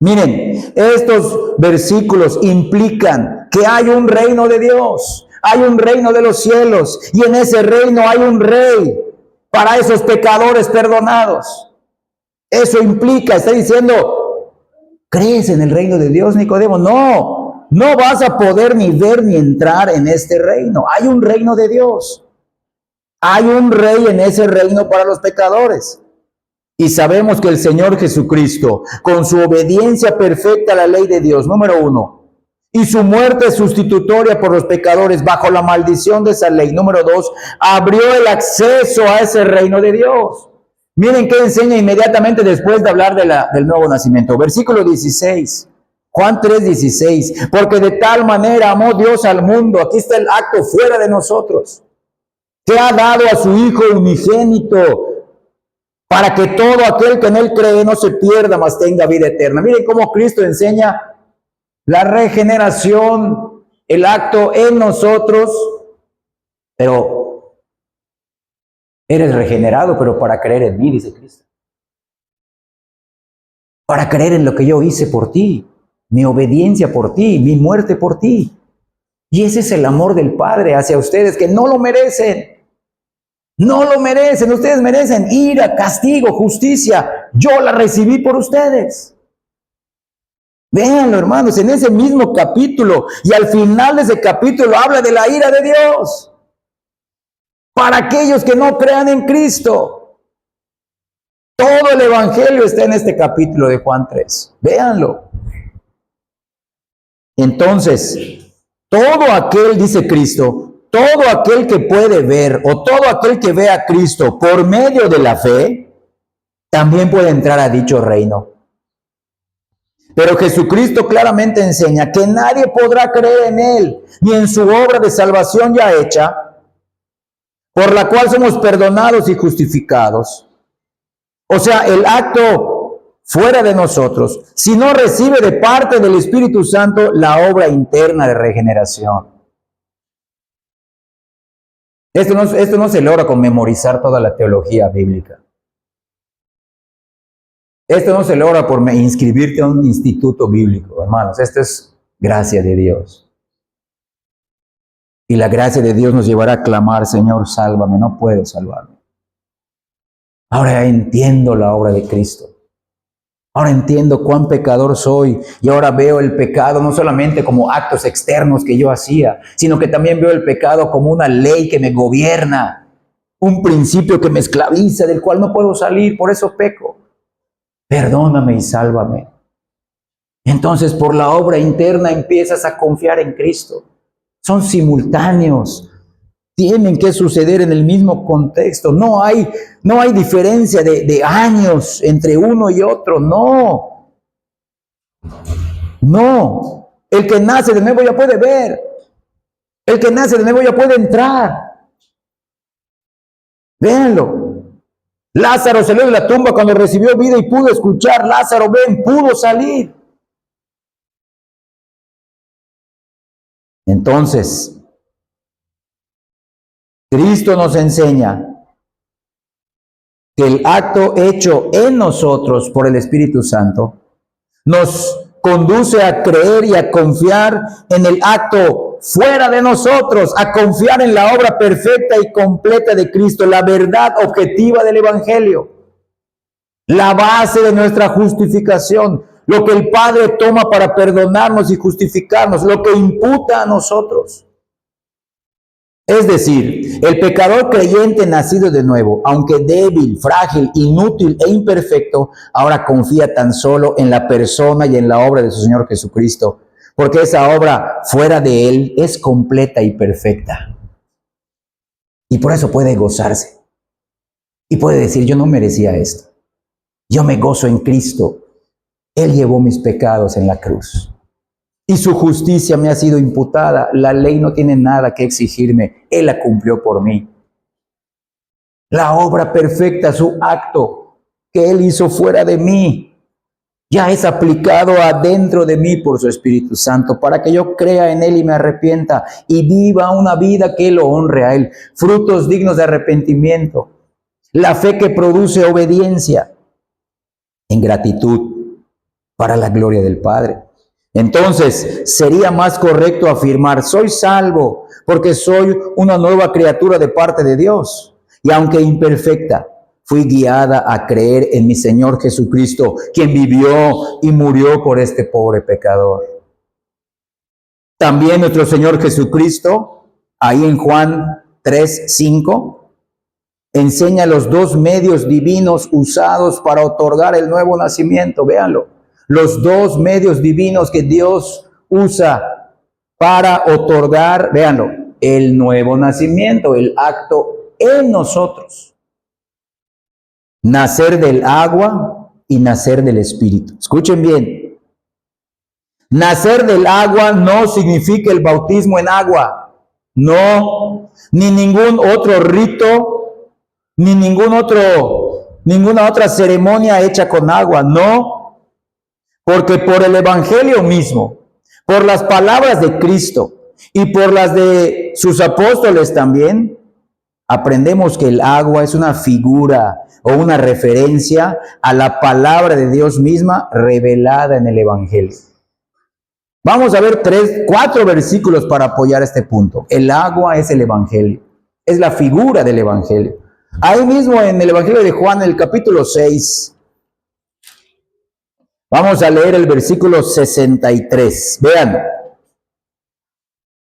Miren, estos versículos implican que hay un reino de Dios, hay un reino de los cielos, y en ese reino hay un rey para esos pecadores perdonados. Eso implica, está diciendo, ¿crees en el reino de Dios, Nicodemo? No vas a poder ni ver ni entrar en este reino. Hay un reino de Dios. Hay un rey en ese reino para los pecadores. Y sabemos que el Señor Jesucristo, con su obediencia perfecta a la ley de Dios, número 1, y su muerte sustitutoria por los pecadores bajo la maldición de esa ley, número 2, abrió el acceso a ese reino de Dios. Miren qué enseña inmediatamente después de hablar del nuevo nacimiento. Versículo 16. Juan 3:16, porque de tal manera amó Dios al mundo, aquí está el acto fuera de nosotros, que ha dado a su Hijo unigénito, para que todo aquel que en Él cree no se pierda, mas tenga vida eterna. Miren cómo Cristo enseña la regeneración, el acto en nosotros, pero eres regenerado, pero para creer en mí, dice Cristo. Para creer en lo que yo hice por ti. Mi obediencia por ti, mi muerte por ti. Y ese es el amor del Padre hacia ustedes, que no lo merecen. No lo merecen. Ustedes merecen ira, castigo, justicia. Yo la recibí por ustedes. Véanlo, hermanos, en ese mismo capítulo. Y al final de ese capítulo habla de la ira de Dios. Para aquellos que no crean en Cristo. Todo el Evangelio está en este capítulo de Juan 3. Véanlo. Entonces, todo aquel, dice Cristo, todo aquel que puede ver o todo aquel que ve a Cristo por medio de la fe, también puede entrar a dicho reino. Pero Jesucristo claramente enseña que nadie podrá creer en Él, ni en su obra de salvación ya hecha, por la cual somos perdonados y justificados. O sea, el acto fuera de nosotros, si no recibe de parte del Espíritu Santo la obra interna de regeneración. Esto no se logra con memorizar toda la teología bíblica. Esto no se logra por inscribirte a un instituto bíblico, hermanos. Esto es gracia de Dios. Y la gracia de Dios nos llevará a clamar, Señor, sálvame, no puedo salvarme. Ahora entiendo la obra de Cristo. Ahora entiendo cuán pecador soy y ahora veo el pecado no solamente como actos externos que yo hacía, sino que también veo el pecado como una ley que me gobierna, un principio que me esclaviza, del cual no puedo salir, por eso peco. Perdóname y sálvame. Entonces, por la obra interna empiezas a confiar en Cristo. Son simultáneos. Tienen que suceder en el mismo contexto. No hay diferencia de años entre uno y otro. No. El que nace de nuevo ya puede ver. El que nace de nuevo ya puede entrar. Véanlo. Lázaro salió de la tumba cuando recibió vida y pudo escuchar. Lázaro, ven, pudo salir. Entonces, Cristo nos enseña que el acto hecho en nosotros por el Espíritu Santo nos conduce a creer y a confiar en el acto fuera de nosotros, a confiar en la obra perfecta y completa de Cristo, la verdad objetiva del Evangelio, la base de nuestra justificación, lo que el Padre toma para perdonarnos y justificarnos, lo que imputa a nosotros. Es decir, el pecador creyente nacido de nuevo, aunque débil, frágil, inútil e imperfecto, ahora confía tan solo en la persona y en la obra de su Señor Jesucristo, porque esa obra fuera de Él es completa y perfecta. Y por eso puede gozarse. Y puede decir, yo no merecía esto. Yo me gozo en Cristo. Él llevó mis pecados en la cruz. Y su justicia me ha sido imputada. La ley no tiene nada que exigirme. Él la cumplió por mí. La obra perfecta, su acto que Él hizo fuera de mí, ya es aplicado adentro de mí por su Espíritu Santo, para que yo crea en Él y me arrepienta y viva una vida que lo honre a Él. Frutos dignos de arrepentimiento. La fe que produce obediencia en gratitud para la gloria del Padre. Entonces, sería más correcto afirmar, soy salvo porque soy una nueva criatura de parte de Dios. Y aunque imperfecta, fui guiada a creer en mi Señor Jesucristo, quien vivió y murió por este pobre pecador. También nuestro Señor Jesucristo, ahí en Juan 3:5, enseña los dos medios divinos usados para otorgar el nuevo nacimiento. Véanlo. Los dos medios divinos que Dios usa para otorgar, véanlo, el nuevo nacimiento, el acto en nosotros. Nacer del agua y nacer del Espíritu. Escuchen bien. Nacer del agua no significa el bautismo en agua. No, ni ningún otro rito, ni ninguna otra ceremonia hecha con agua. No. Porque por el Evangelio mismo, por las palabras de Cristo y por las de sus apóstoles también, aprendemos que el agua es una figura o una referencia a la palabra de Dios misma revelada en el Evangelio. Vamos a ver 4 versículos para apoyar este punto. El agua es el Evangelio, es la figura del Evangelio. Ahí mismo en el Evangelio de Juan, en el capítulo 6, vamos a leer el versículo 63.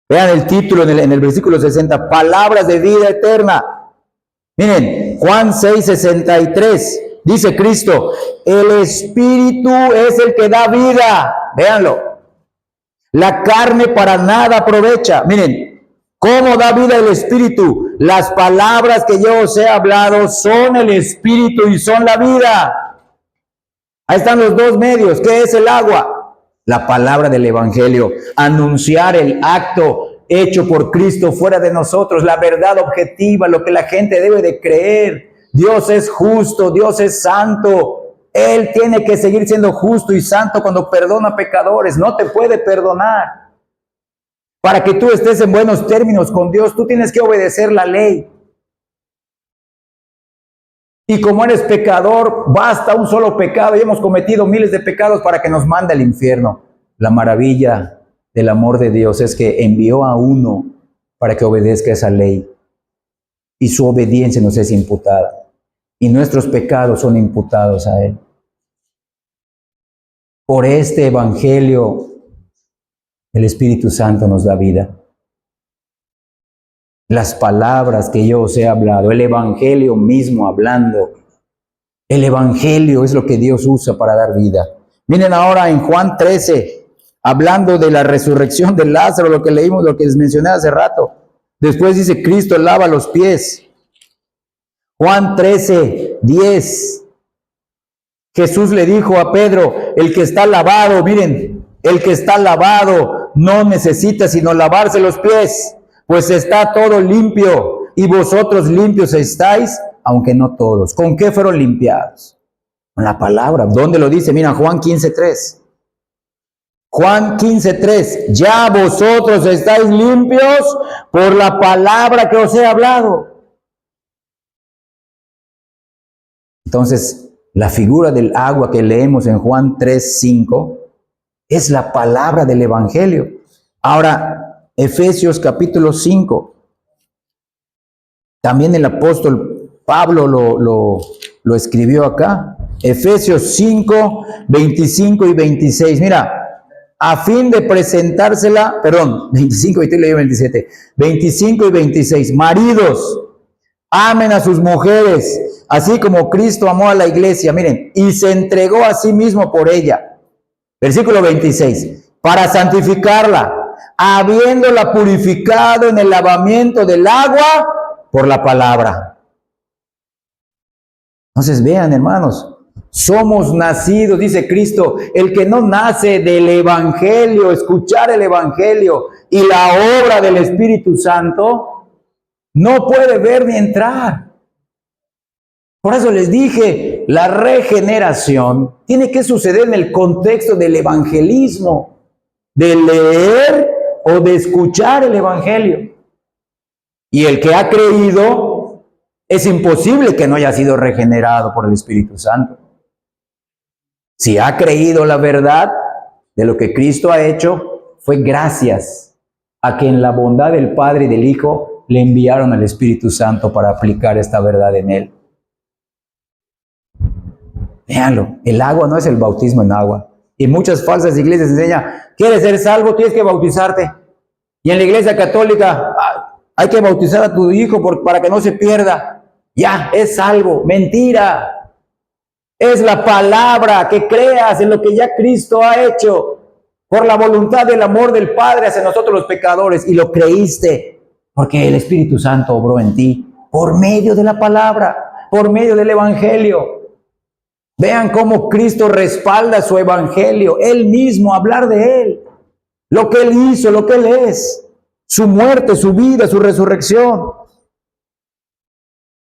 Vean el título en el versículo 60. Palabras de vida eterna. Miren, Juan 6:63. Dice Cristo, el Espíritu es el que da vida. Véanlo. La carne para nada aprovecha. Miren, ¿cómo da vida el Espíritu? Las palabras que yo os he hablado son el Espíritu y son la vida. Ahí están los dos medios. ¿Qué es el agua? La palabra del Evangelio. Anunciar el acto hecho por Cristo fuera de nosotros, la verdad objetiva, lo que la gente debe de creer. Dios es justo, Dios es santo. Él tiene que seguir siendo justo y santo cuando perdona pecadores. No te puede perdonar. Para que tú estés en buenos términos con Dios, tú tienes que obedecer la ley. Y como eres pecador, basta un solo pecado y hemos cometido miles de pecados para que nos mande al infierno. La maravilla del amor de Dios es que envió a uno para que obedezca esa ley y su obediencia nos es imputada y nuestros pecados son imputados a Él. Por este Evangelio, el Espíritu Santo nos da vida. Las palabras que yo os he hablado, el Evangelio mismo hablando. El Evangelio es lo que Dios usa para dar vida. Miren ahora en Juan 13, hablando de la resurrección de Lázaro, lo que leímos, lo que les mencioné hace rato. Después dice, Cristo lava los pies. Juan 13:10. Jesús le dijo a Pedro, el que está lavado, miren, el que está lavado no necesita sino lavarse los pies, pues está todo limpio, y vosotros limpios estáis, aunque no todos. ¿Con qué fueron limpiados? Con la palabra. ¿Dónde lo dice? Mira, Juan 15:3. Juan 15:3. Ya vosotros estáis limpios por la palabra que os he hablado. Entonces, la figura del agua que leemos en Juan 3:5 Es la palabra del Evangelio. Ahora, Efesios capítulo 5. También el apóstol Pablo lo escribió acá. Efesios 5, 25 y 26. Mira, a fin de presentársela, 25, 27. 25 y 26. Maridos, amen a sus mujeres, así como Cristo amó a la iglesia, miren, y se entregó a sí mismo por ella. Versículo 26, para santificarla, habiéndola purificado en el lavamiento del agua por la palabra. Entonces vean, hermanos, somos nacidos, dice Cristo, el que no nace del Evangelio, escuchar el Evangelio y la obra del Espíritu Santo, no puede ver ni entrar. Por eso les dije, la regeneración tiene que suceder en el contexto del evangelismo, de leer o de escuchar el Evangelio. Y el que ha creído, es imposible que no haya sido regenerado por el Espíritu Santo. Si ha creído la verdad de lo que Cristo ha hecho, fue gracias a que en la bondad del Padre y del Hijo le enviaron al Espíritu Santo para aplicar esta verdad en él. Véanlo, el agua no es el bautismo en agua. Y muchas falsas iglesias enseñan, ¿quieres ser salvo? Tienes que bautizarte. Y en la iglesia católica, hay que bautizar a tu hijo para que no se pierda. Ya, es salvo. Mentira. Es la palabra, que creas en lo que ya Cristo ha hecho por la voluntad del amor del Padre hacia nosotros los pecadores. Y lo creíste porque el Espíritu Santo obró en ti por medio de la palabra, por medio del Evangelio. Vean cómo Cristo respalda su Evangelio, Él mismo, hablar de Él, lo que Él hizo, lo que Él es, su muerte, su vida, su resurrección.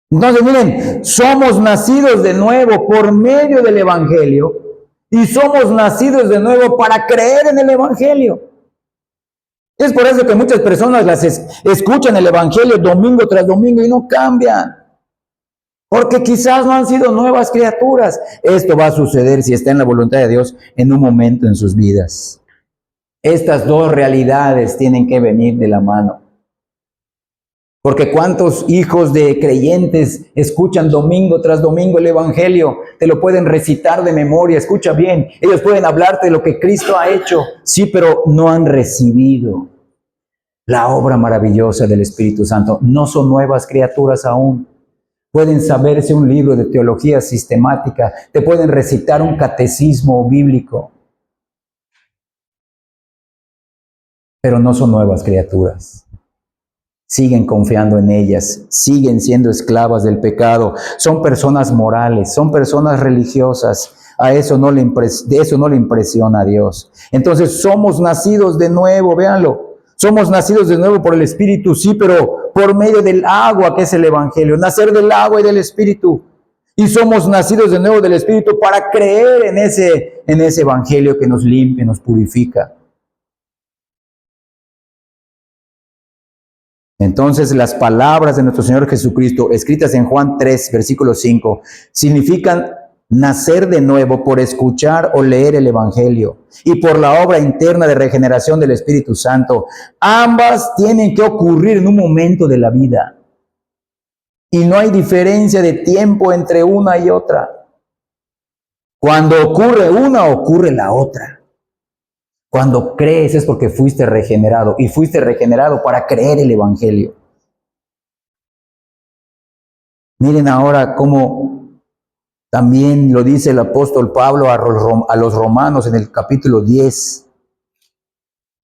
Entonces miren, somos nacidos de nuevo por medio del Evangelio y somos nacidos de nuevo para creer en el Evangelio. Es por eso que muchas personas escuchan el Evangelio domingo tras domingo y no cambian. Porque quizás no han sido nuevas criaturas. Esto va a suceder, si está en la voluntad de Dios, en un momento en sus vidas. Estas dos realidades tienen que venir de la mano. Porque cuántos hijos de creyentes escuchan domingo tras domingo el Evangelio, te lo pueden recitar de memoria, escucha bien, ellos pueden hablarte de lo que Cristo ha hecho, sí, pero no han recibido la obra maravillosa del Espíritu Santo. No son nuevas criaturas aún. Pueden saberse un libro de teología sistemática, te pueden recitar un catecismo bíblico, pero no son nuevas criaturas. Siguen confiando en ellas, siguen siendo esclavas del pecado, son personas morales, son personas religiosas. De eso no le impresiona a Dios. Entonces somos nacidos de nuevo, véanlo. Somos nacidos de nuevo por el Espíritu, sí, pero por medio del agua que es el Evangelio, nacer del agua y del Espíritu. Y somos nacidos de nuevo del Espíritu para creer en ese Evangelio que nos limpia, nos purifica. Entonces las palabras de nuestro Señor Jesucristo, escritas en Juan 3, versículo 5, significan nacer de nuevo por escuchar o leer el Evangelio y por la obra interna de regeneración del Espíritu Santo. Ambas tienen que ocurrir en un momento de la vida. Y no hay diferencia de tiempo entre una y otra. Cuando ocurre una, ocurre la otra. Cuando crees es porque fuiste regenerado y fuiste regenerado para creer el Evangelio. Miren ahora cómo también lo dice el apóstol Pablo a los romanos en el capítulo 10.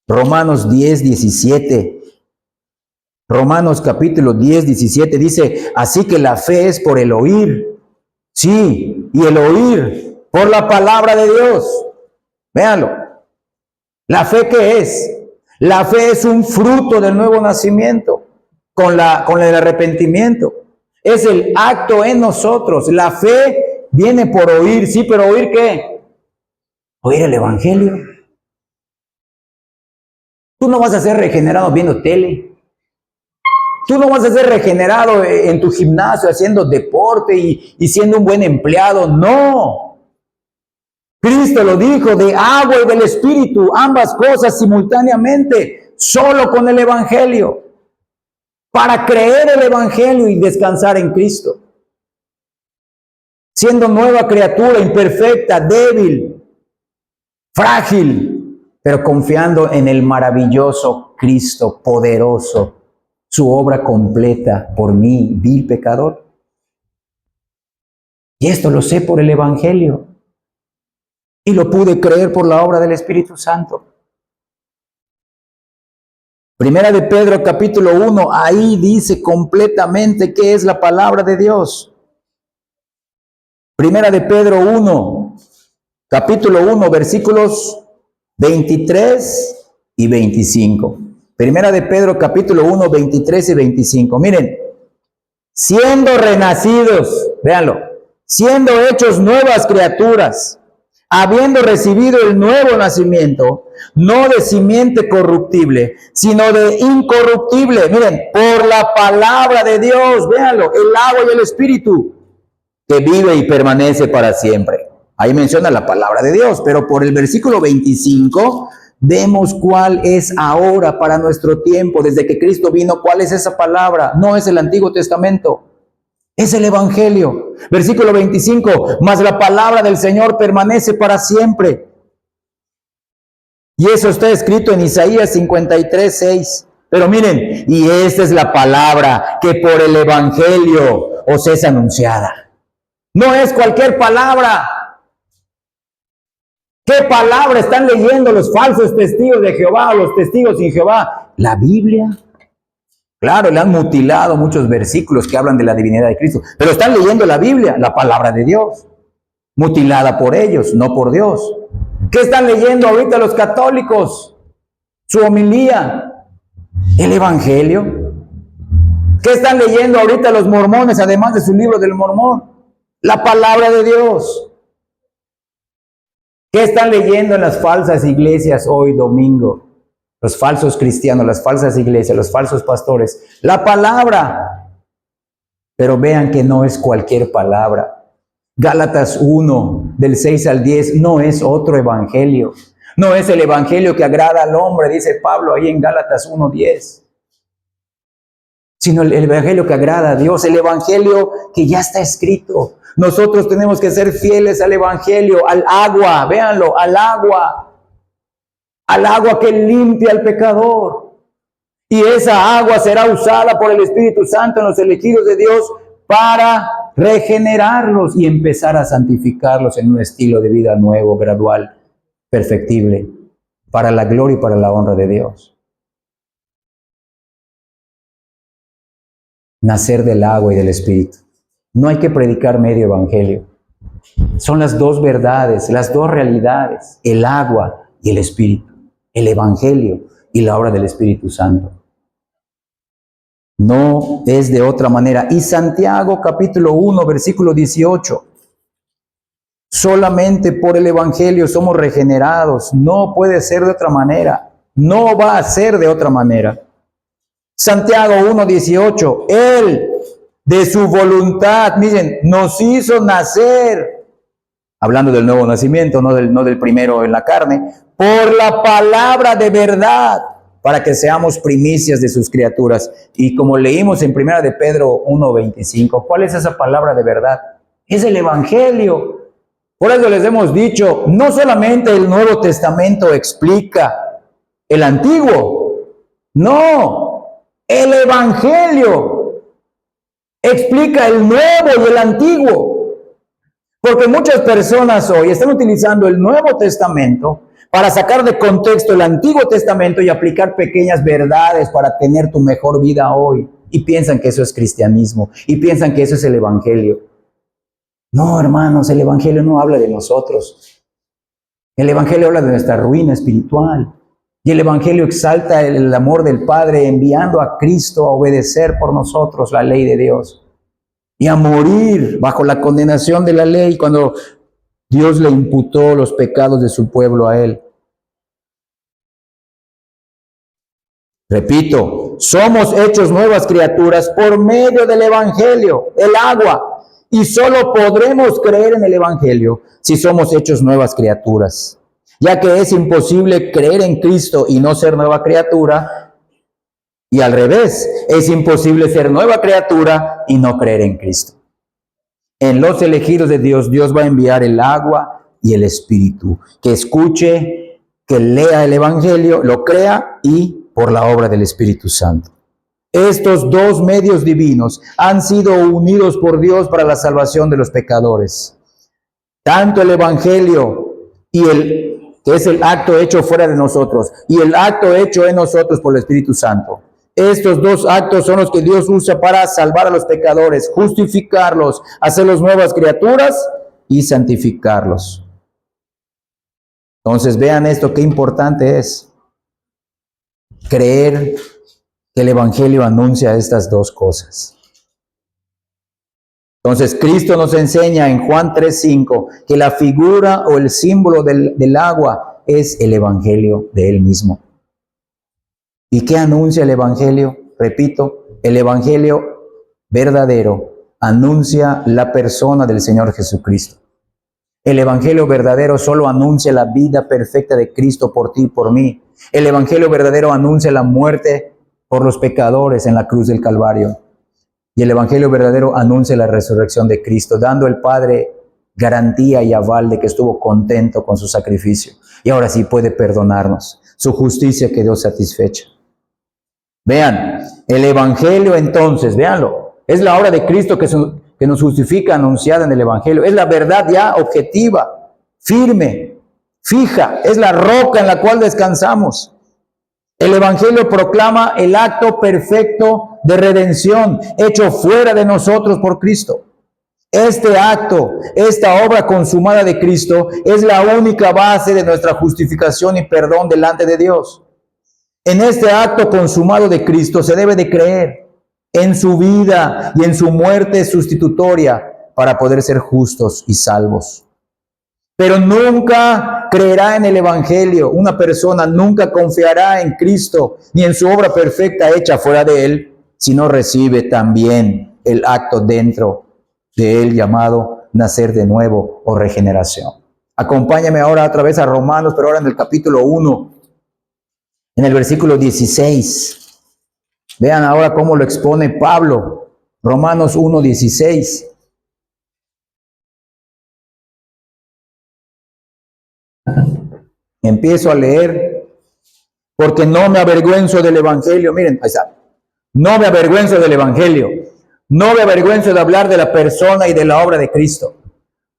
Romanos 10, 17. Romanos capítulo 10, 17 dice, así que la fe es por el oír. Sí, y el oír por la palabra de Dios. Véanlo. ¿La fe qué es? La fe es un fruto del nuevo nacimiento con el arrepentimiento. Es el acto en nosotros. La fe viene por oír, sí, pero ¿oír qué? Oír el Evangelio. Tú no vas a ser regenerado viendo tele. Tú no vas a ser regenerado en tu gimnasio haciendo deporte y siendo un buen empleado. No. Cristo lo dijo, de agua y del Espíritu, ambas cosas simultáneamente, solo con el Evangelio, para creer el Evangelio y descansar en Cristo. Siendo nueva criatura, imperfecta, débil, frágil, pero confiando en el maravilloso Cristo, poderoso, su obra completa por mí, vil pecador. Y esto lo sé por el Evangelio. Y lo pude creer por la obra del Espíritu Santo. Primera de Pedro capítulo 1, ahí dice completamente qué es la palabra de Dios. Primera de Pedro 1, capítulo 1, versículos 23 y 25. Primera de Pedro capítulo 1, 23 y 25. Miren, siendo renacidos, véanlo, siendo hechos nuevas criaturas, habiendo recibido el nuevo nacimiento, no de simiente corruptible, sino de incorruptible, miren, por la palabra de Dios, véanlo, el agua y el Espíritu, que vive y permanece para siempre. Ahí menciona la palabra de Dios, pero por el versículo 25 vemos cuál es ahora para nuestro tiempo, desde que Cristo vino, cuál es esa palabra. No es el Antiguo Testamento, es el Evangelio. Versículo 25, mas la palabra del Señor permanece para siempre. Y eso está escrito en Isaías 53, 6. Pero miren, y esta es la palabra que por el Evangelio os es anunciada. No es cualquier palabra. ¿Qué palabra están leyendo los falsos testigos de Jehová o los testigos sin Jehová? La Biblia. Claro, le han mutilado muchos versículos que hablan de la divinidad de Cristo, pero están leyendo la Biblia, la palabra de Dios, mutilada por ellos, no por Dios. ¿Qué están leyendo ahorita los católicos? Su homilía, el Evangelio. ¿Qué están leyendo ahorita los mormones, además de su libro del Mormón? La palabra de Dios. ¿Qué están leyendo en las falsas iglesias hoy domingo? Los falsos cristianos, las falsas iglesias, los falsos pastores. La palabra. Pero vean que no es cualquier palabra. Gálatas 1, del 6 al 10, no es otro evangelio. No es el evangelio que agrada al hombre, dice Pablo ahí en Gálatas 1, 10. Sino el evangelio que agrada a Dios, el evangelio que ya está escrito. Nosotros tenemos que ser fieles al evangelio, al agua, véanlo, al agua que limpia al pecador. Y esa agua será usada por el Espíritu Santo en los elegidos de Dios para regenerarlos y empezar a santificarlos en un estilo de vida nuevo, gradual, perfectible, para la gloria y para la honra de Dios. Nacer del agua y del Espíritu. No hay que predicar medio evangelio. Son las dos verdades, las dos realidades, el agua y el Espíritu, el evangelio y la obra del Espíritu Santo. No es de otra manera. Y Santiago capítulo 1, versículo 18. Solamente por el evangelio somos regenerados. No puede ser de otra manera. No va a ser de otra manera. Santiago 1, 18. Él, de su voluntad, miren, nos hizo nacer, hablando del nuevo nacimiento, no del primero en la carne, por la palabra de verdad, para que seamos primicias de sus criaturas. Y como leímos en Primera de Pedro 1:25, ¿cuál es esa palabra de verdad? Es el Evangelio. Por eso les hemos dicho, no solamente el Nuevo Testamento explica el Antiguo, no, el Evangelio explica el Nuevo y el Antiguo. Porque muchas personas hoy están utilizando el Nuevo Testamento para sacar de contexto el Antiguo Testamento y aplicar pequeñas verdades para tener tu mejor vida hoy. Y piensan que eso es cristianismo. Y piensan que eso es el Evangelio. No, hermanos, el Evangelio no habla de nosotros. El Evangelio habla de nuestra ruina espiritual. Y el Evangelio exalta el amor del Padre enviando a Cristo a obedecer por nosotros la ley de Dios. Y a morir bajo la condenación de la ley cuando Dios le imputó los pecados de su pueblo a él. Repito, somos hechos nuevas criaturas por medio del Evangelio, el agua, Y solo podremos creer en el Evangelio si somos hechos nuevas criaturas, ya que es imposible creer en Cristo y no ser nueva criatura, y al revés, es imposible ser nueva criatura y no creer en Cristo. En los elegidos de Dios, Dios va a enviar el agua y el Espíritu, que escuche, que lea el Evangelio, lo crea y por la obra del Espíritu Santo. Estos dos medios divinos han sido unidos por Dios para la salvación de los pecadores. Tanto el Evangelio que es el acto hecho fuera de nosotros, y el acto hecho en nosotros por el Espíritu Santo. Estos dos actos son los que Dios usa para salvar a los pecadores, justificarlos, hacerlos nuevas criaturas y santificarlos. Entonces vean esto, qué importante es creer que el Evangelio anuncia estas dos cosas. Entonces Cristo nos enseña en Juan 3:5 que la figura o el símbolo del agua es el Evangelio de Él mismo. ¿Y qué anuncia el Evangelio? Repito, el Evangelio verdadero anuncia la persona del Señor Jesucristo. El Evangelio verdadero solo anuncia la vida perfecta de Cristo por ti y por mí. El Evangelio verdadero anuncia la muerte por los pecadores en la cruz del Calvario. Y el Evangelio verdadero anuncia la resurrección de Cristo, dando al Padre garantía y aval de que estuvo contento con su sacrificio. Y ahora sí puede perdonarnos. Su justicia quedó satisfecha. Vean, el Evangelio entonces, véanlo, es la obra de Cristo que nos justifica anunciada en el Evangelio. Es la verdad ya objetiva, firme, fija, es la roca en la cual descansamos. El Evangelio proclama el acto perfecto de redención hecho fuera de nosotros por Cristo. Este acto, esta obra consumada de Cristo es la única base de nuestra justificación y perdón delante de Dios. En este acto consumado de Cristo se debe de creer en su vida y en su muerte sustitutoria para poder ser justos y salvos. Pero nunca creerá en el Evangelio. Una persona nunca confiará en Cristo ni en su obra perfecta hecha fuera de Él, si no recibe también el acto dentro de Él llamado nacer de nuevo o regeneración. Acompáñame ahora otra vez a Romanos, pero ahora en el capítulo 1, en el versículo 16. Vean ahora cómo lo expone Pablo. Romanos 1:16. Empiezo a leer, porque no me avergüenzo del Evangelio. Miren, ahí está. No me avergüenzo del Evangelio. No me avergüenzo de hablar de la persona y de la obra de Cristo.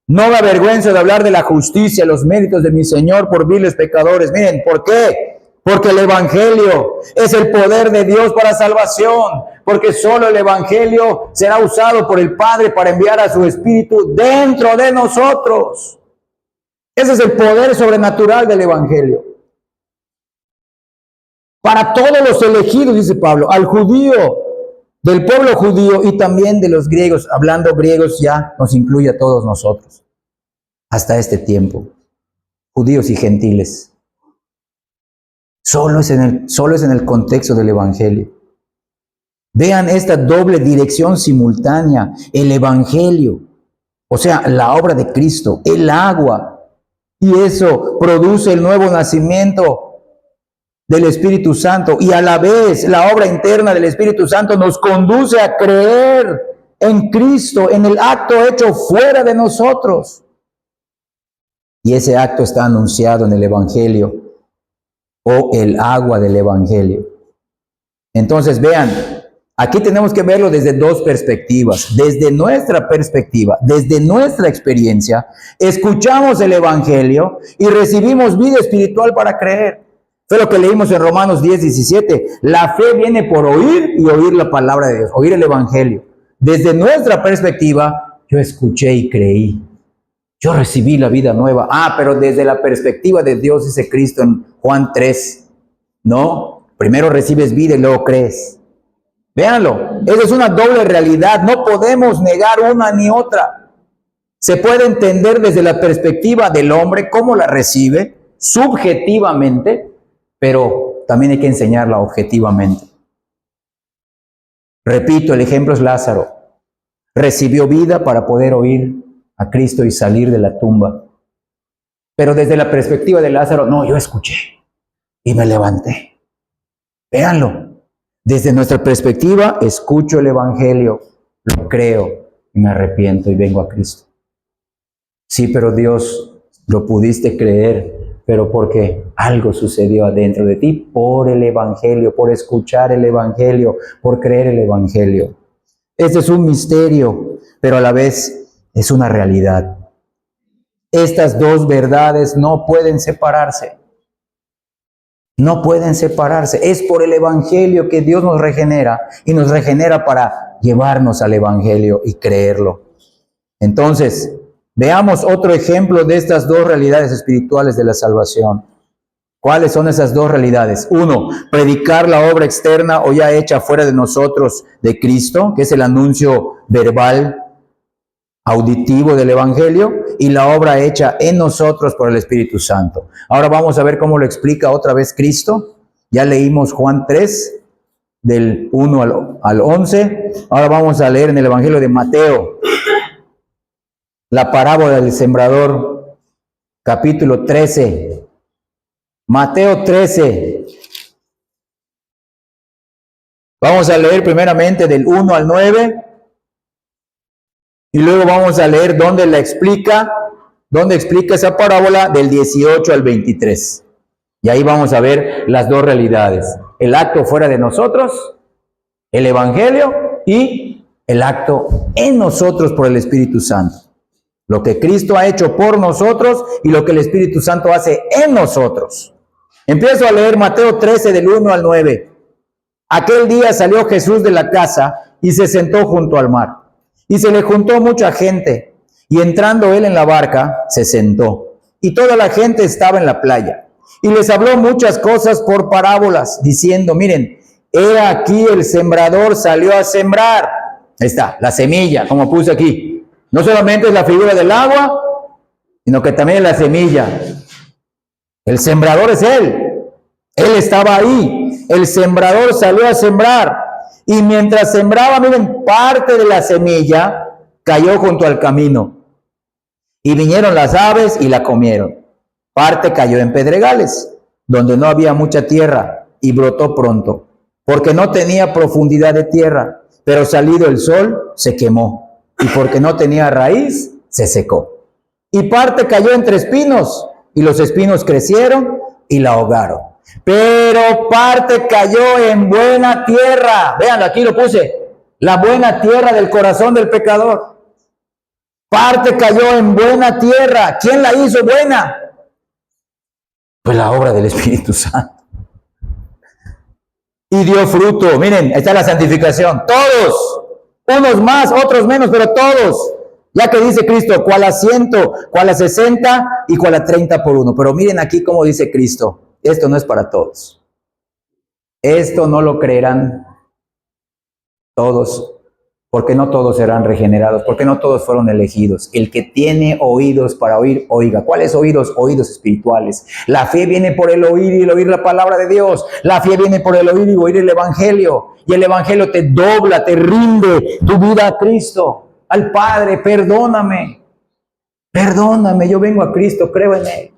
No me avergüenzo de hablar de la justicia, los méritos de mi Señor por viles pecadores. Miren, ¿por qué? Porque el Evangelio es el poder de Dios para salvación. Porque solo el Evangelio será usado por el Padre para enviar a su Espíritu dentro de nosotros. Ese es el poder sobrenatural del Evangelio. Para todos los elegidos, dice Pablo, al judío, del pueblo judío y también de los griegos. Hablando griegos ya nos incluye a todos nosotros. Hasta este tiempo. Judíos y gentiles. Solo es en el contexto del Evangelio. Vean esta doble dirección simultánea. El Evangelio, o sea, la obra de Cristo, el agua. Y eso produce el nuevo nacimiento del Espíritu Santo. Y a la vez, la obra interna del Espíritu Santo nos conduce a creer en Cristo, en el acto hecho fuera de nosotros. Y ese acto está anunciado en el Evangelio, o el agua del Evangelio. Entonces, vean, aquí tenemos que verlo desde dos perspectivas. Desde nuestra perspectiva, desde nuestra experiencia, escuchamos el Evangelio y recibimos vida espiritual para creer. Fue lo que leímos en Romanos 10:17. La fe viene por oír y oír la palabra de Dios, oír el Evangelio. Desde nuestra perspectiva, yo escuché y creí. Yo recibí la vida nueva. Pero desde la perspectiva de Dios, dice Cristo en Juan 3. No, primero recibes vida y luego crees. Véanlo, esa es una doble realidad. No podemos negar una ni otra. Se puede entender desde la perspectiva del hombre cómo la recibe, subjetivamente, pero también hay que enseñarla objetivamente. Repito, el ejemplo es Lázaro. Recibió vida para poder oír a Cristo y salir de la tumba. Pero desde la perspectiva de Lázaro, no, yo escuché y me levanté. Véanlo. Desde nuestra perspectiva, escucho el Evangelio, lo creo y me arrepiento y vengo a Cristo. Sí, pero Dios, lo pudiste creer, pero porque algo sucedió adentro de ti por el Evangelio, por escuchar el Evangelio, por creer el Evangelio. Este es un misterio, pero a la vez es una realidad. Estas dos verdades no pueden separarse. No pueden separarse. Es por el Evangelio que Dios nos regenera y nos regenera para llevarnos al Evangelio y creerlo. Entonces, veamos otro ejemplo de estas dos realidades espirituales de la salvación. ¿Cuáles son esas dos realidades? Uno, predicar la obra externa o ya hecha fuera de nosotros de Cristo, que es el anuncio verbal, auditivo del Evangelio, y la obra hecha en nosotros por el Espíritu Santo. Ahora vamos a ver cómo lo explica otra vez Cristo. Ya leímos Juan 3, del 1 al 11. Ahora vamos a leer en el Evangelio de Mateo, la parábola del sembrador, capítulo 13. Mateo 13. Vamos a leer primeramente del 1 al 9. Y luego vamos a leer dónde explica esa parábola del 18 al 23. Y ahí vamos a ver las dos realidades. El acto fuera de nosotros, el Evangelio, y el acto en nosotros por el Espíritu Santo. Lo que Cristo ha hecho por nosotros y lo que el Espíritu Santo hace en nosotros. Empiezo a leer Mateo 13 del 1 al 9. Aquel día salió Jesús de la casa y se sentó junto al mar. Y se le juntó mucha gente, y entrando él en la barca, se sentó. Y toda la gente estaba en la playa. Y les habló muchas cosas por parábolas, diciendo, miren, he aquí el sembrador salió a sembrar. Ahí está, la semilla, como puse aquí. No solamente es la figura del agua, sino que también es la semilla. El sembrador es él. Él estaba ahí. El sembrador salió a sembrar. Y mientras sembraba, miren, parte de la semilla cayó junto al camino. Y vinieron las aves y la comieron. Parte cayó en pedregales, donde no había mucha tierra, y brotó pronto, porque no tenía profundidad de tierra. Pero salido el sol, se quemó. Y porque no tenía raíz, se secó. Y parte cayó entre espinos, y los espinos crecieron y la ahogaron. Pero parte cayó en buena tierra. Vean, aquí lo puse. La buena tierra del corazón del pecador. Parte cayó en buena tierra. ¿Quién la hizo buena? Pues la obra del Espíritu Santo. Y dio fruto. Miren, ahí está la santificación. Todos. Unos más, otros menos, pero todos. Ya que dice Cristo, cuál a 100, cuál a 60 y cuál a 30 por uno. Pero miren aquí cómo dice Cristo. Esto no es para todos. Esto no lo creerán todos, porque no todos serán regenerados, porque no todos fueron elegidos. El que tiene oídos para oír, oiga. ¿Cuáles oídos? Oídos espirituales. La fe viene por el oír y el oír la palabra de Dios. La fe viene por el oír y oír el Evangelio. Y el Evangelio te dobla, te rinde tu vida a Cristo, al Padre. Perdóname, yo vengo a Cristo, creo en Él.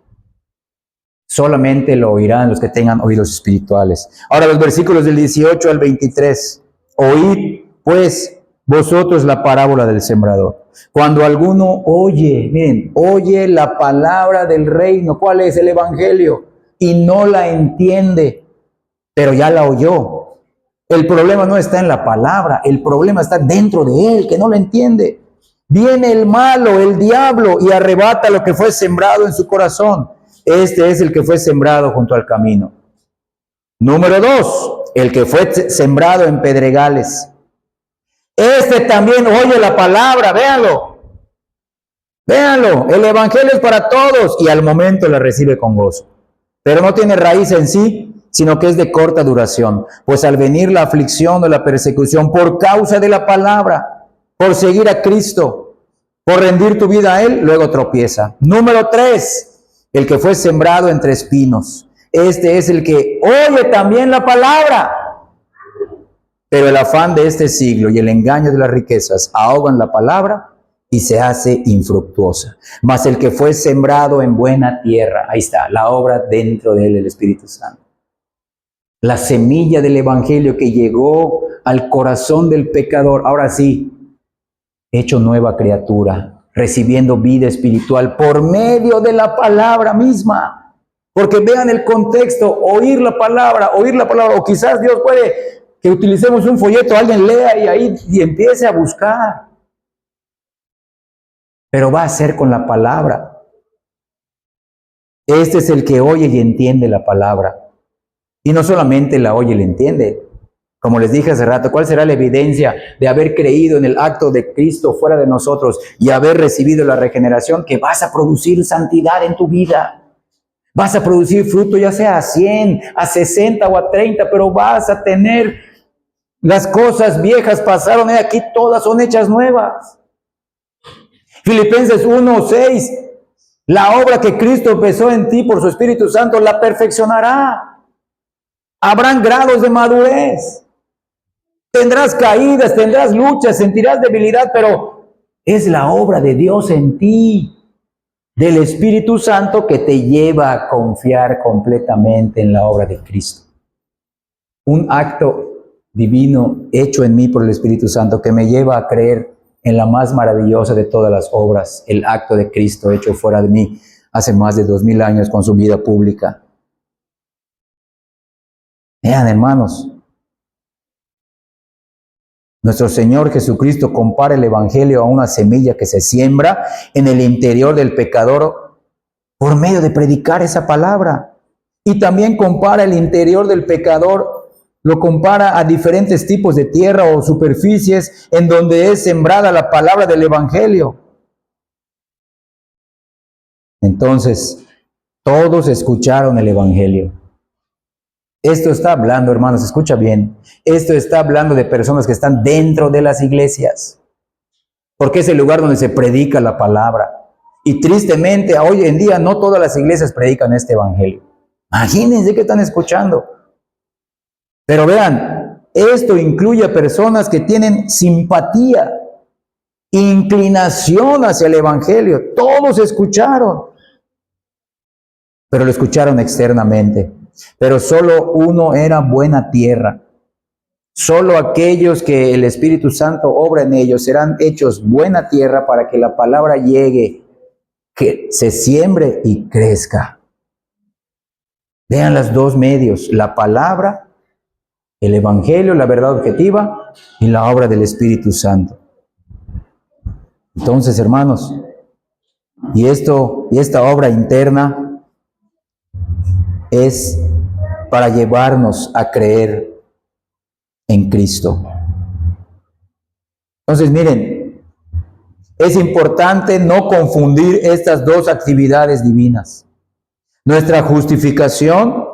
Solamente lo oirán los que tengan oídos espirituales. Ahora los versículos del 18 al 23. Oíd, pues, vosotros la parábola del sembrador. Cuando alguno oye, miren, oye la palabra del reino, ¿cuál es? El Evangelio, y no la entiende, pero ya la oyó. El problema no está en la palabra, el problema está dentro de él, que no la entiende. Viene el malo, el diablo, y arrebata lo que fue sembrado en su corazón. Este es el que fue sembrado junto al camino. Número 2, el que fue sembrado en pedregales. Este también oye la palabra, véanlo. Véanlo, el Evangelio es para todos y al momento la recibe con gozo. Pero no tiene raíz en sí, sino que es de corta duración. Pues al venir la aflicción o la persecución por causa de la palabra, por seguir a Cristo, por rendir tu vida a Él, luego tropieza. Número 3. El que fue sembrado entre espinos. Este es el que oye también la palabra. Pero el afán de este siglo y el engaño de las riquezas ahogan la palabra y se hace infructuosa. Mas el que fue sembrado en buena tierra, ahí está, la obra dentro de él, el Espíritu Santo. La semilla del Evangelio que llegó al corazón del pecador, ahora sí, hecho nueva criatura, recibiendo vida espiritual por medio de la palabra misma. Porque vean el contexto, oír la palabra, o quizás Dios puede que utilicemos un folleto, alguien lea y ahí y empiece a buscar. Pero va a ser con la palabra. Este es el que oye y entiende la palabra. Y no solamente la oye y la entiende. Como les dije hace rato, ¿cuál será la evidencia de haber creído en el acto de Cristo fuera de nosotros y haber recibido la regeneración? Que vas a producir santidad en tu vida. Vas a producir fruto, ya sea a 100, a 60 o a 30, pero vas a tener las cosas viejas pasaron, y aquí todas son hechas nuevas. Filipenses 1:6, la obra que Cristo empezó en ti por su Espíritu Santo la perfeccionará. Habrán grados de madurez. Tendrás caídas, tendrás luchas, sentirás debilidad, pero es la obra de Dios en ti, del Espíritu Santo, que te lleva a confiar completamente en la obra de Cristo. Un acto divino hecho en mí por el Espíritu Santo que me lleva a creer en la más maravillosa de todas las obras, el acto de Cristo hecho fuera de mí hace más de 2000 años con su vida pública. Vean, hermanos, nuestro Señor Jesucristo compara el Evangelio a una semilla que se siembra en el interior del pecador por medio de predicar esa palabra. Y también compara el interior del pecador, lo compara a diferentes tipos de tierra o superficies en donde es sembrada la palabra del Evangelio. Entonces, todos escucharon el Evangelio. Esto está hablando, hermanos, escucha bien. Esto está hablando de personas que están dentro de las iglesias. Porque es el lugar donde se predica la palabra. Y tristemente, hoy en día, no todas las iglesias predican este Evangelio. Imagínense que están escuchando. Pero vean, esto incluye a personas que tienen simpatía, inclinación hacia el Evangelio. Todos escucharon, pero lo escucharon externamente. Pero solo uno era buena tierra. Solo aquellos que el Espíritu Santo obra en ellos serán hechos buena tierra para que la palabra llegue, que se siembre y crezca. Vean los dos medios, la palabra, el Evangelio, la verdad objetiva y la obra del Espíritu Santo. Entonces, hermanos, y esta obra interna es para llevarnos a creer en Cristo. Entonces, miren, es importante no confundir estas dos actividades divinas. Nuestra justificación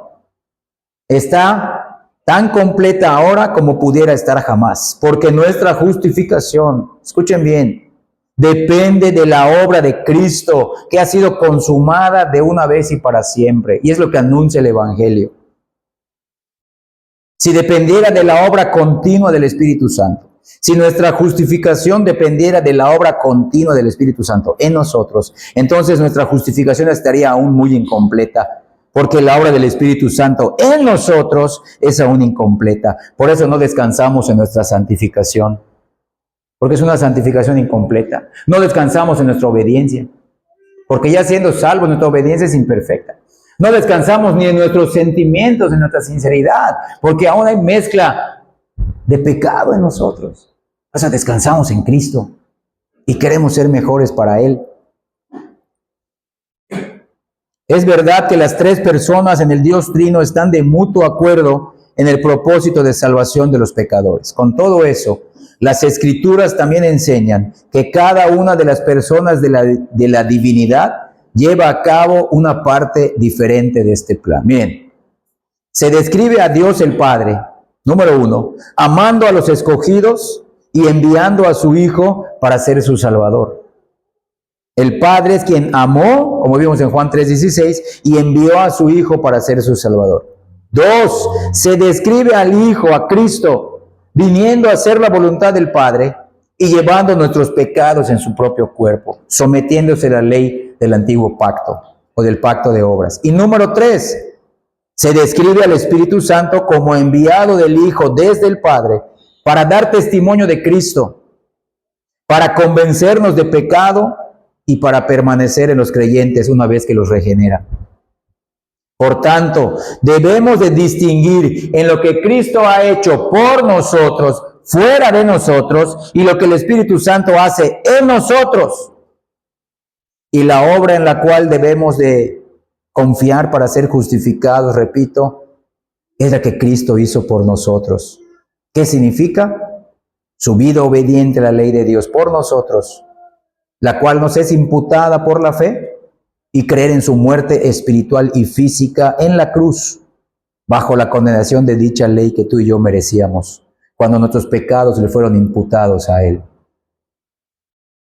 está tan completa ahora como pudiera estar jamás, porque nuestra justificación, escuchen bien, depende de la obra de Cristo que ha sido consumada de una vez y para siempre. Y es lo que anuncia el Evangelio. Si dependiera de la obra continua del Espíritu Santo, si nuestra justificación dependiera de la obra continua del Espíritu Santo en nosotros, entonces nuestra justificación estaría aún muy incompleta, porque la obra del Espíritu Santo en nosotros es aún incompleta. Por eso no descansamos en nuestra santificación, porque es una santificación incompleta. No descansamos en nuestra obediencia, porque ya siendo salvos nuestra obediencia es imperfecta. No descansamos ni en nuestros sentimientos, en nuestra sinceridad, porque aún hay mezcla de pecado en nosotros. O sea, descansamos en Cristo y queremos ser mejores para Él. Es verdad que las tres personas en el Dios Trino están de mutuo acuerdo en el propósito de salvación de los pecadores. Con todo eso, las Escrituras también enseñan que cada una de las personas de la divinidad lleva a cabo una parte diferente de este plan. Miren, se describe a Dios el Padre, número 1, amando a los escogidos y enviando a su Hijo para ser su Salvador. El Padre es quien amó, como vimos en Juan 3:16, y envió a su Hijo para ser su Salvador. 2, se describe al Hijo, a Cristo, viniendo a hacer la voluntad del Padre y llevando nuestros pecados en su propio cuerpo, sometiéndose a la ley del antiguo pacto o del pacto de obras. Y número 3, se describe al Espíritu Santo como enviado del Hijo desde el Padre para dar testimonio de Cristo, para convencernos de pecado y para permanecer en los creyentes una vez que los regenera. Por tanto, debemos de distinguir en lo que Cristo ha hecho por nosotros, fuera de nosotros, y lo que el Espíritu Santo hace en nosotros. Y la obra en la cual debemos de confiar para ser justificados, repito, es la que Cristo hizo por nosotros. ¿Qué significa? Su vida obediente a la ley de Dios por nosotros, la cual nos es imputada por la fe, y creer en su muerte espiritual y física en la cruz, bajo la condenación de dicha ley que tú y yo merecíamos, cuando nuestros pecados le fueron imputados a Él.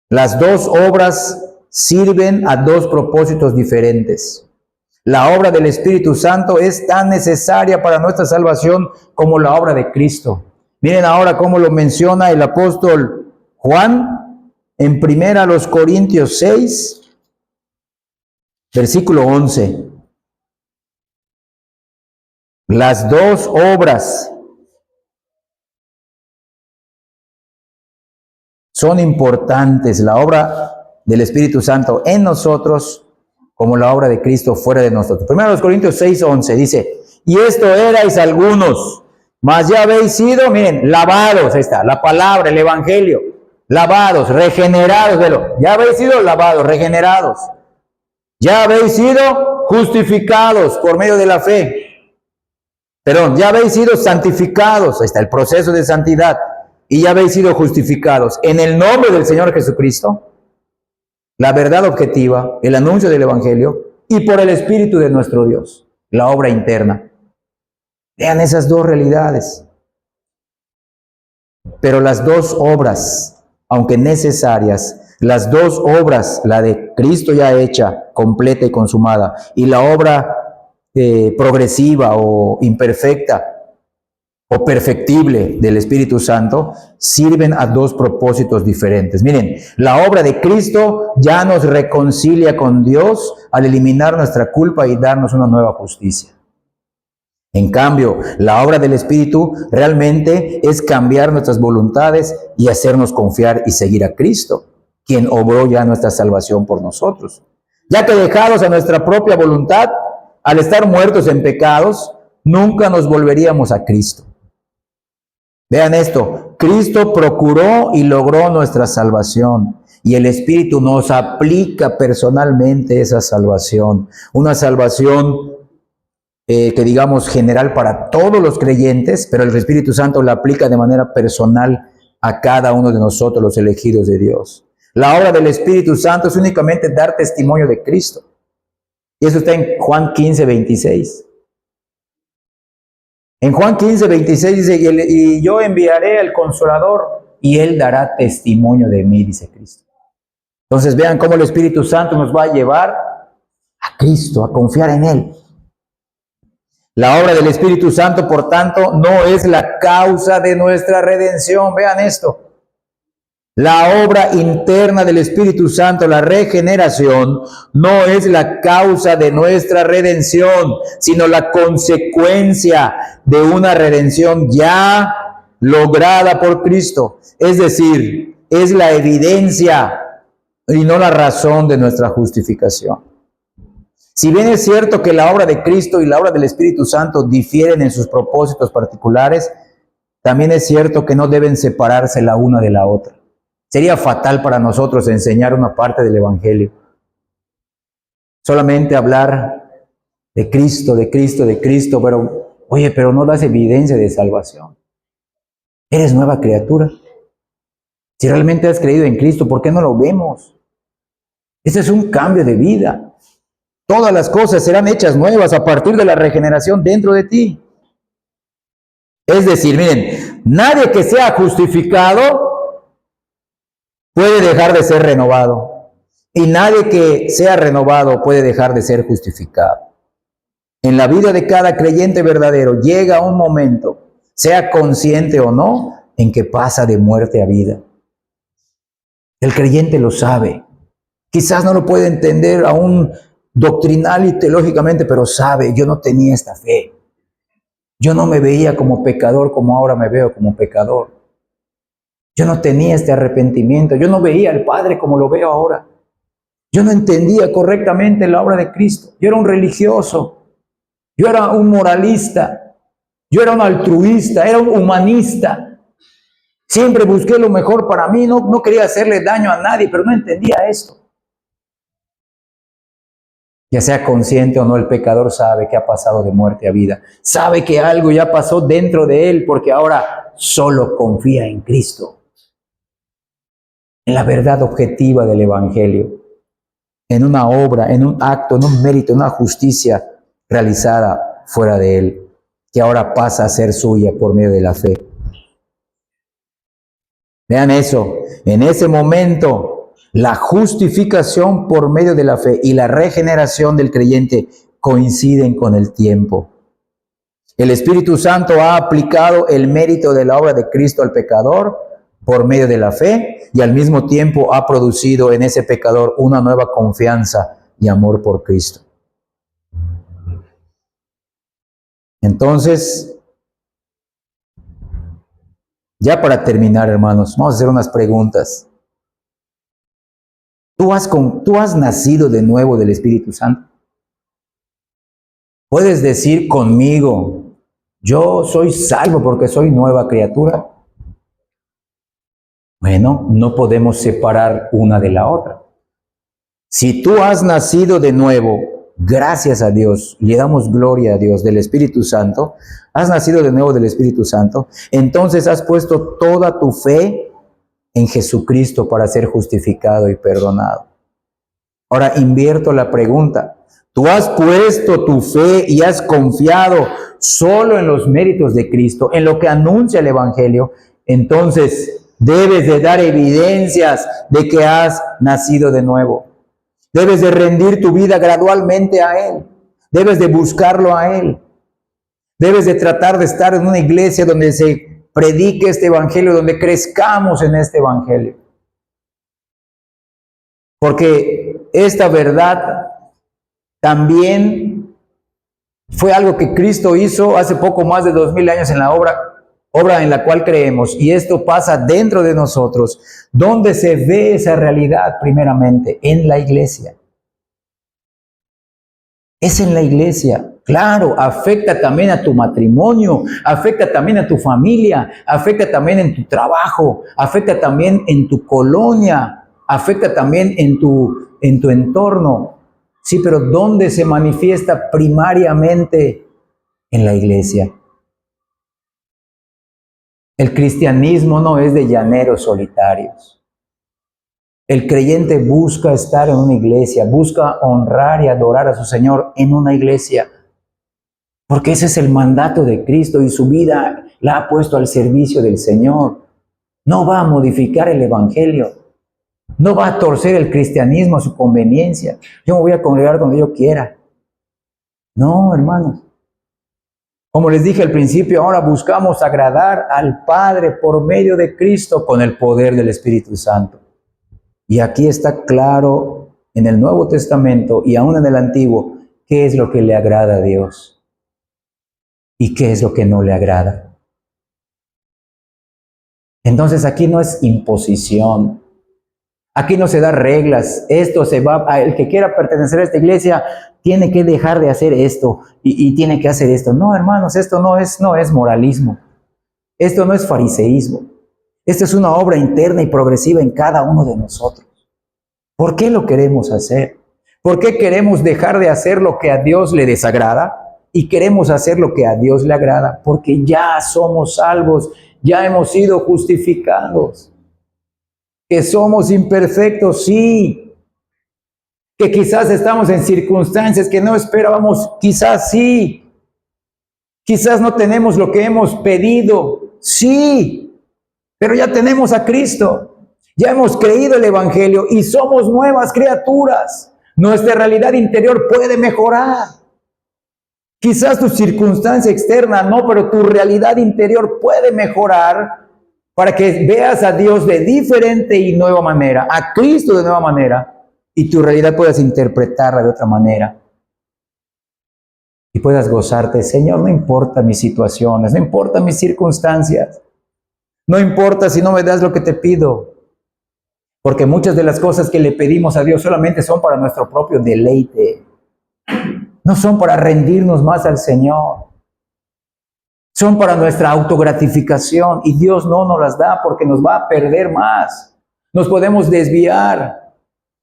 Las dos obras sirven a dos propósitos diferentes. La obra del Espíritu Santo es tan necesaria para nuestra salvación como la obra de Cristo. Miren ahora cómo lo menciona el apóstol Juan en 1 Corintios 6, versículo 11. Las dos obras son importantes, la obra del Espíritu Santo en nosotros como la obra de Cristo fuera de nosotros. 1 Corintios 6, 11 dice, y esto erais algunos, mas ya habéis sido, miren, lavados, ahí está, la palabra, el evangelio, lavados, regenerados, ya habéis sido lavados, regenerados. Ya habéis sido justificados por medio de la fe. Perdón, ya habéis sido santificados. Ahí está el proceso de santidad. Y ya habéis sido justificados en el nombre del Señor Jesucristo, la verdad objetiva, el anuncio del Evangelio y por el Espíritu de nuestro Dios, la obra interna. Vean esas dos realidades. Pero las dos obras, aunque necesarias, las dos obras, la de Cristo ya hecha, completa y consumada, y la obra progresiva o imperfecta o perfectible del Espíritu Santo, sirven a dos propósitos diferentes. Miren, la obra de Cristo ya nos reconcilia con Dios al eliminar nuestra culpa y darnos una nueva justicia. En cambio, la obra del Espíritu realmente es cambiar nuestras voluntades y hacernos confiar y seguir a Cristo, quien obró ya nuestra salvación por nosotros. Ya que dejados a nuestra propia voluntad, al estar muertos en pecados, nunca nos volveríamos a Cristo. Vean esto, Cristo procuró y logró nuestra salvación, y el Espíritu nos aplica personalmente esa salvación, una salvación que digamos general para todos los creyentes, pero el Espíritu Santo la aplica de manera personal a cada uno de nosotros, los elegidos de Dios. La obra del Espíritu Santo es únicamente dar testimonio de Cristo. Y eso está en Juan 15, 26. En Juan 15, 26 dice, y yo enviaré al Consolador, y Él dará testimonio de mí, dice Cristo. Entonces vean cómo el Espíritu Santo nos va a llevar a Cristo, a confiar en Él. La obra del Espíritu Santo, por tanto, no es la causa de nuestra redención. Vean esto. La obra interna del Espíritu Santo, la regeneración, no es la causa de nuestra redención, sino la consecuencia de una redención ya lograda por Cristo. Es decir, es la evidencia y no la razón de nuestra justificación. Si bien es cierto que la obra de Cristo y la obra del Espíritu Santo difieren en sus propósitos particulares, también es cierto que no deben separarse la una de la otra. Sería fatal para nosotros enseñar una parte del Evangelio. Solamente hablar de Cristo, de Cristo, de Cristo, pero no das evidencia de salvación. Eres nueva criatura. Si realmente has creído en Cristo, ¿por qué no lo vemos? Ese es un cambio de vida. Todas las cosas serán hechas nuevas a partir de la regeneración dentro de ti. Es decir, miren, nadie que sea justificado puede dejar de ser renovado. Y nadie que sea renovado puede dejar de ser justificado. En la vida de cada creyente verdadero llega un momento, sea consciente o no, en que pasa de muerte a vida. El creyente lo sabe. Quizás no lo puede entender aún doctrinal y teológicamente, pero sabe, yo no tenía esta fe. Yo no me veía como pecador como ahora me veo como pecador. Yo no tenía este arrepentimiento. Yo no veía al Padre como lo veo ahora. Yo no entendía correctamente la obra de Cristo. Yo era un religioso. Yo era un moralista. Yo era un altruista. Era un humanista. Siempre busqué lo mejor para mí. No quería hacerle daño a nadie, pero no entendía esto. Ya sea consciente o no, el pecador sabe que ha pasado de muerte a vida. Sabe que algo ya pasó dentro de él porque ahora solo confía en Cristo. En la verdad objetiva del Evangelio. En una obra, en un acto, en un mérito, en una justicia realizada fuera de él. Que ahora pasa a ser suya por medio de la fe. Vean eso. En ese momento, la justificación por medio de la fe y la regeneración del creyente coinciden con el tiempo. El Espíritu Santo ha aplicado el mérito de la obra de Cristo al pecador por medio de la fe y al mismo tiempo ha producido en ese pecador una nueva confianza y amor por Cristo. Entonces, ya para terminar, hermanos, vamos a hacer unas preguntas. ¿Tú has nacido de nuevo del Espíritu Santo? ¿Puedes decir conmigo, yo soy salvo porque soy nueva criatura? Bueno, no podemos separar una de la otra. Si tú has nacido de nuevo, gracias a Dios, le damos gloria a Dios del Espíritu Santo, has nacido de nuevo del Espíritu Santo, entonces has puesto toda tu fe en Jesucristo para ser justificado y perdonado. Ahora invierto la pregunta. ¿Tú has puesto tu fe y has confiado solo en los méritos de Cristo, en lo que anuncia el Evangelio? Entonces debes de dar evidencias de que has nacido de nuevo. Debes de rendir tu vida gradualmente a Él. Debes de buscarlo a Él. Debes de tratar de estar en una iglesia donde se predique este Evangelio, donde crezcamos en este Evangelio. Porque esta verdad también fue algo que Cristo hizo hace poco más de 2000 años en la obra en la cual creemos. Y esto pasa dentro de nosotros. ¿Dónde se ve esa realidad primeramente? En la iglesia. Es en la iglesia. Claro, afecta también a tu matrimonio, afecta también a tu familia, afecta también en tu trabajo, afecta también en tu colonia, afecta también en tu entorno. Sí, pero ¿dónde se manifiesta primariamente? En la iglesia. El cristianismo no es de llaneros solitarios. El creyente busca estar en una iglesia, busca honrar y adorar a su Señor en una iglesia. Porque ese es el mandato de Cristo y su vida la ha puesto al servicio del Señor. No va a modificar el Evangelio. No va a torcer el cristianismo a su conveniencia. Yo me voy a congregar donde yo quiera. No, hermanos. Como les dije al principio, ahora buscamos agradar al Padre por medio de Cristo con el poder del Espíritu Santo. Y aquí está claro en el Nuevo Testamento y aún en el Antiguo qué es lo que le agrada a Dios y qué es lo que no le agrada. Entonces aquí no es imposición. Aquí no se da reglas. Esto se va, el que quiera pertenecer a esta iglesia tiene que dejar de hacer esto y tiene que hacer esto. No, hermanos, esto no es moralismo. Esto no es fariseísmo. Esto es una obra interna y progresiva en cada uno de nosotros. ¿Por qué lo queremos hacer? ¿Por qué queremos dejar de hacer lo que a Dios le desagrada y queremos hacer lo que a Dios le agrada? Porque ya somos salvos, ya hemos sido justificados. Que somos imperfectos, sí. Que quizás estamos en circunstancias que no esperábamos, quizás sí. Quizás no tenemos lo que hemos pedido, sí. Pero ya tenemos a Cristo. Ya hemos creído el Evangelio y somos nuevas criaturas. Nuestra realidad interior puede mejorar. Quizás tu circunstancia externa no, pero tu realidad interior puede mejorar para que veas a Dios de diferente y nueva manera, a Cristo de nueva manera, y tu realidad puedas interpretarla de otra manera. Y puedas gozarte, Señor, no importa mis situaciones, no importa mis circunstancias, no importa si no me das lo que te pido, porque muchas de las cosas que le pedimos a Dios solamente son para nuestro propio deleite, no son para rendirnos más al Señor, son para nuestra autogratificación, y Dios no nos las da porque nos va a perder más, nos podemos desviar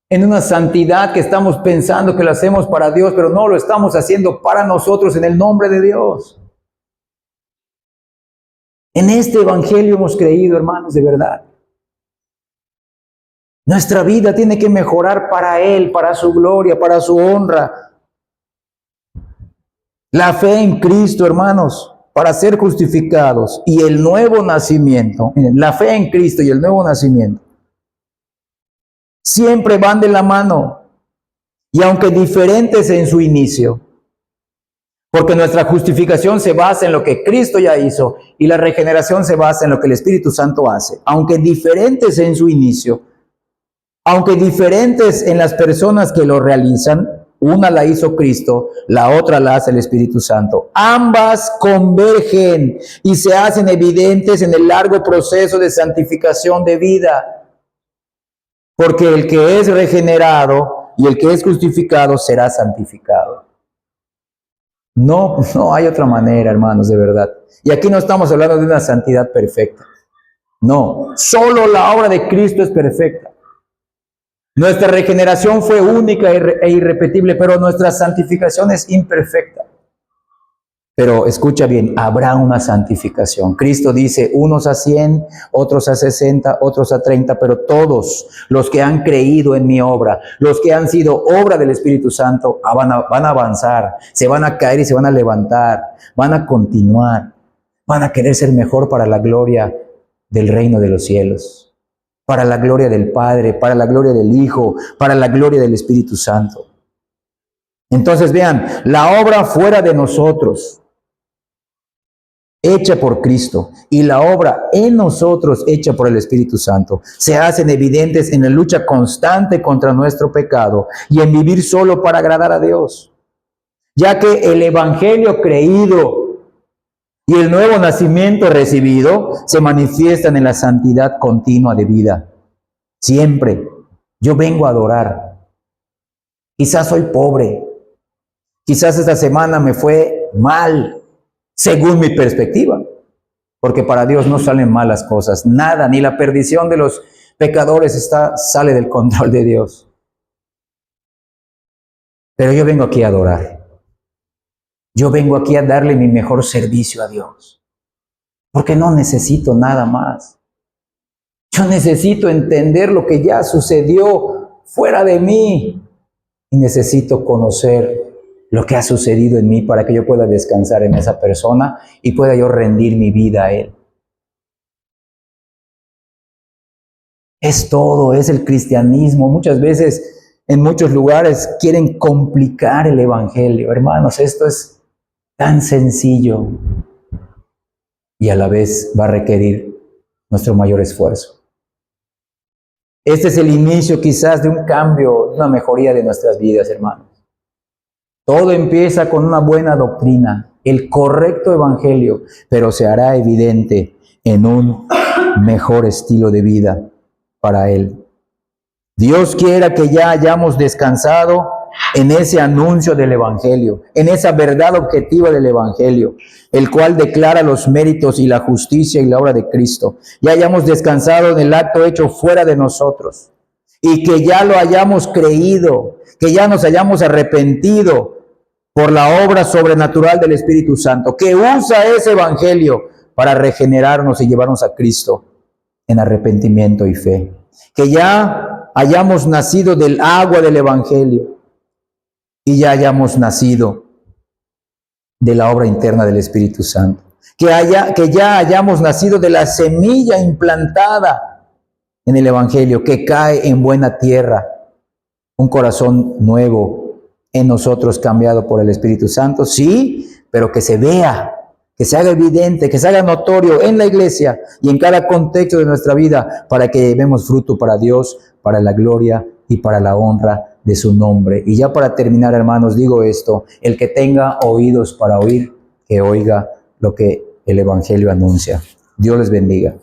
en una santidad que estamos pensando que lo hacemos para Dios, pero no lo estamos haciendo para nosotros en el nombre de Dios. En este evangelio hemos creído, hermanos, de verdad. Nuestra vida tiene que mejorar para Él, para su gloria, para su honra. La fe en Cristo, hermanos, para ser justificados, y el nuevo nacimiento. Miren, la fe en Cristo y el nuevo nacimiento siempre van de la mano, y aunque diferentes en su inicio, porque nuestra justificación se basa en lo que Cristo ya hizo, y la regeneración se basa en lo que el Espíritu Santo hace, aunque diferentes en su inicio, aunque diferentes en las personas que lo realizan, una la hizo Cristo, la otra la hace el Espíritu Santo. Ambas convergen y se hacen evidentes en el largo proceso de santificación de vida. Porque el que es regenerado y el que es justificado será santificado. No hay otra manera, hermanos, de verdad. Y aquí no estamos hablando de una santidad perfecta. No, solo la obra de Cristo es perfecta. Nuestra regeneración fue única e irrepetible, pero nuestra santificación es imperfecta. Pero escucha bien, habrá una santificación. Cristo dice, unos a 100, otros a 60, otros a 30, pero todos los que han creído en mi obra, los que han sido obra del Espíritu Santo, van a avanzar, se van a caer y se van a levantar, van a continuar, van a querer ser mejor para la gloria del reino de los cielos, para la gloria del Padre, para la gloria del Hijo, para la gloria del Espíritu Santo. Entonces vean, la obra fuera de nosotros, hecha por Cristo, y la obra en nosotros, hecha por el Espíritu Santo, se hacen evidentes en la lucha constante contra nuestro pecado y en vivir solo para agradar a Dios, ya que el evangelio creído y el nuevo nacimiento recibido se manifiestan en la santidad continua de vida. Siempre yo vengo a adorar. Quizás soy pobre, quizás esta semana me fue mal, según mi perspectiva, porque para Dios no salen malas cosas, nada, ni la perdición de los pecadores sale del control de Dios. Pero yo vengo aquí a adorar, yo vengo aquí a darle mi mejor servicio a Dios, porque no necesito nada más. Yo necesito entender lo que ya sucedió fuera de mí, y necesito conocer lo que ha sucedido en mí para que yo pueda descansar en esa persona y pueda yo rendir mi vida a Él. Es todo, es el cristianismo. Muchas veces, en muchos lugares, quieren complicar el evangelio. Hermanos, esto es tan sencillo y a la vez va a requerir nuestro mayor esfuerzo. Este es el inicio quizás de un cambio, una mejoría de nuestras vidas, hermanos. Todo empieza con una buena doctrina, el correcto evangelio, pero se hará evidente en un mejor estilo de vida para Él. Dios quiera que ya hayamos descansado en ese anuncio del evangelio, en esa verdad objetiva del evangelio, el cual declara los méritos y la justicia y la obra de Cristo. Ya hayamos descansado en el acto hecho fuera de nosotros y que ya lo hayamos creído, que ya nos hayamos arrepentido por la obra sobrenatural del Espíritu Santo, que usa ese evangelio para regenerarnos y llevarnos a Cristo en arrepentimiento y fe. Que ya hayamos nacido del agua del evangelio y ya hayamos nacido de la obra interna del Espíritu Santo. Que ya hayamos nacido de la semilla implantada en el evangelio, que cae en buena tierra, un corazón nuevo en nosotros cambiado por el Espíritu Santo, sí, pero que se vea que se haga evidente, que se haga notorio en la iglesia y en cada contexto de nuestra vida para que llevemos fruto para Dios, para la gloria y para la honra de su nombre. Y ya para terminar, hermanos, digo esto: el que tenga oídos para oír, que oiga lo que el Evangelio anuncia. Dios les bendiga.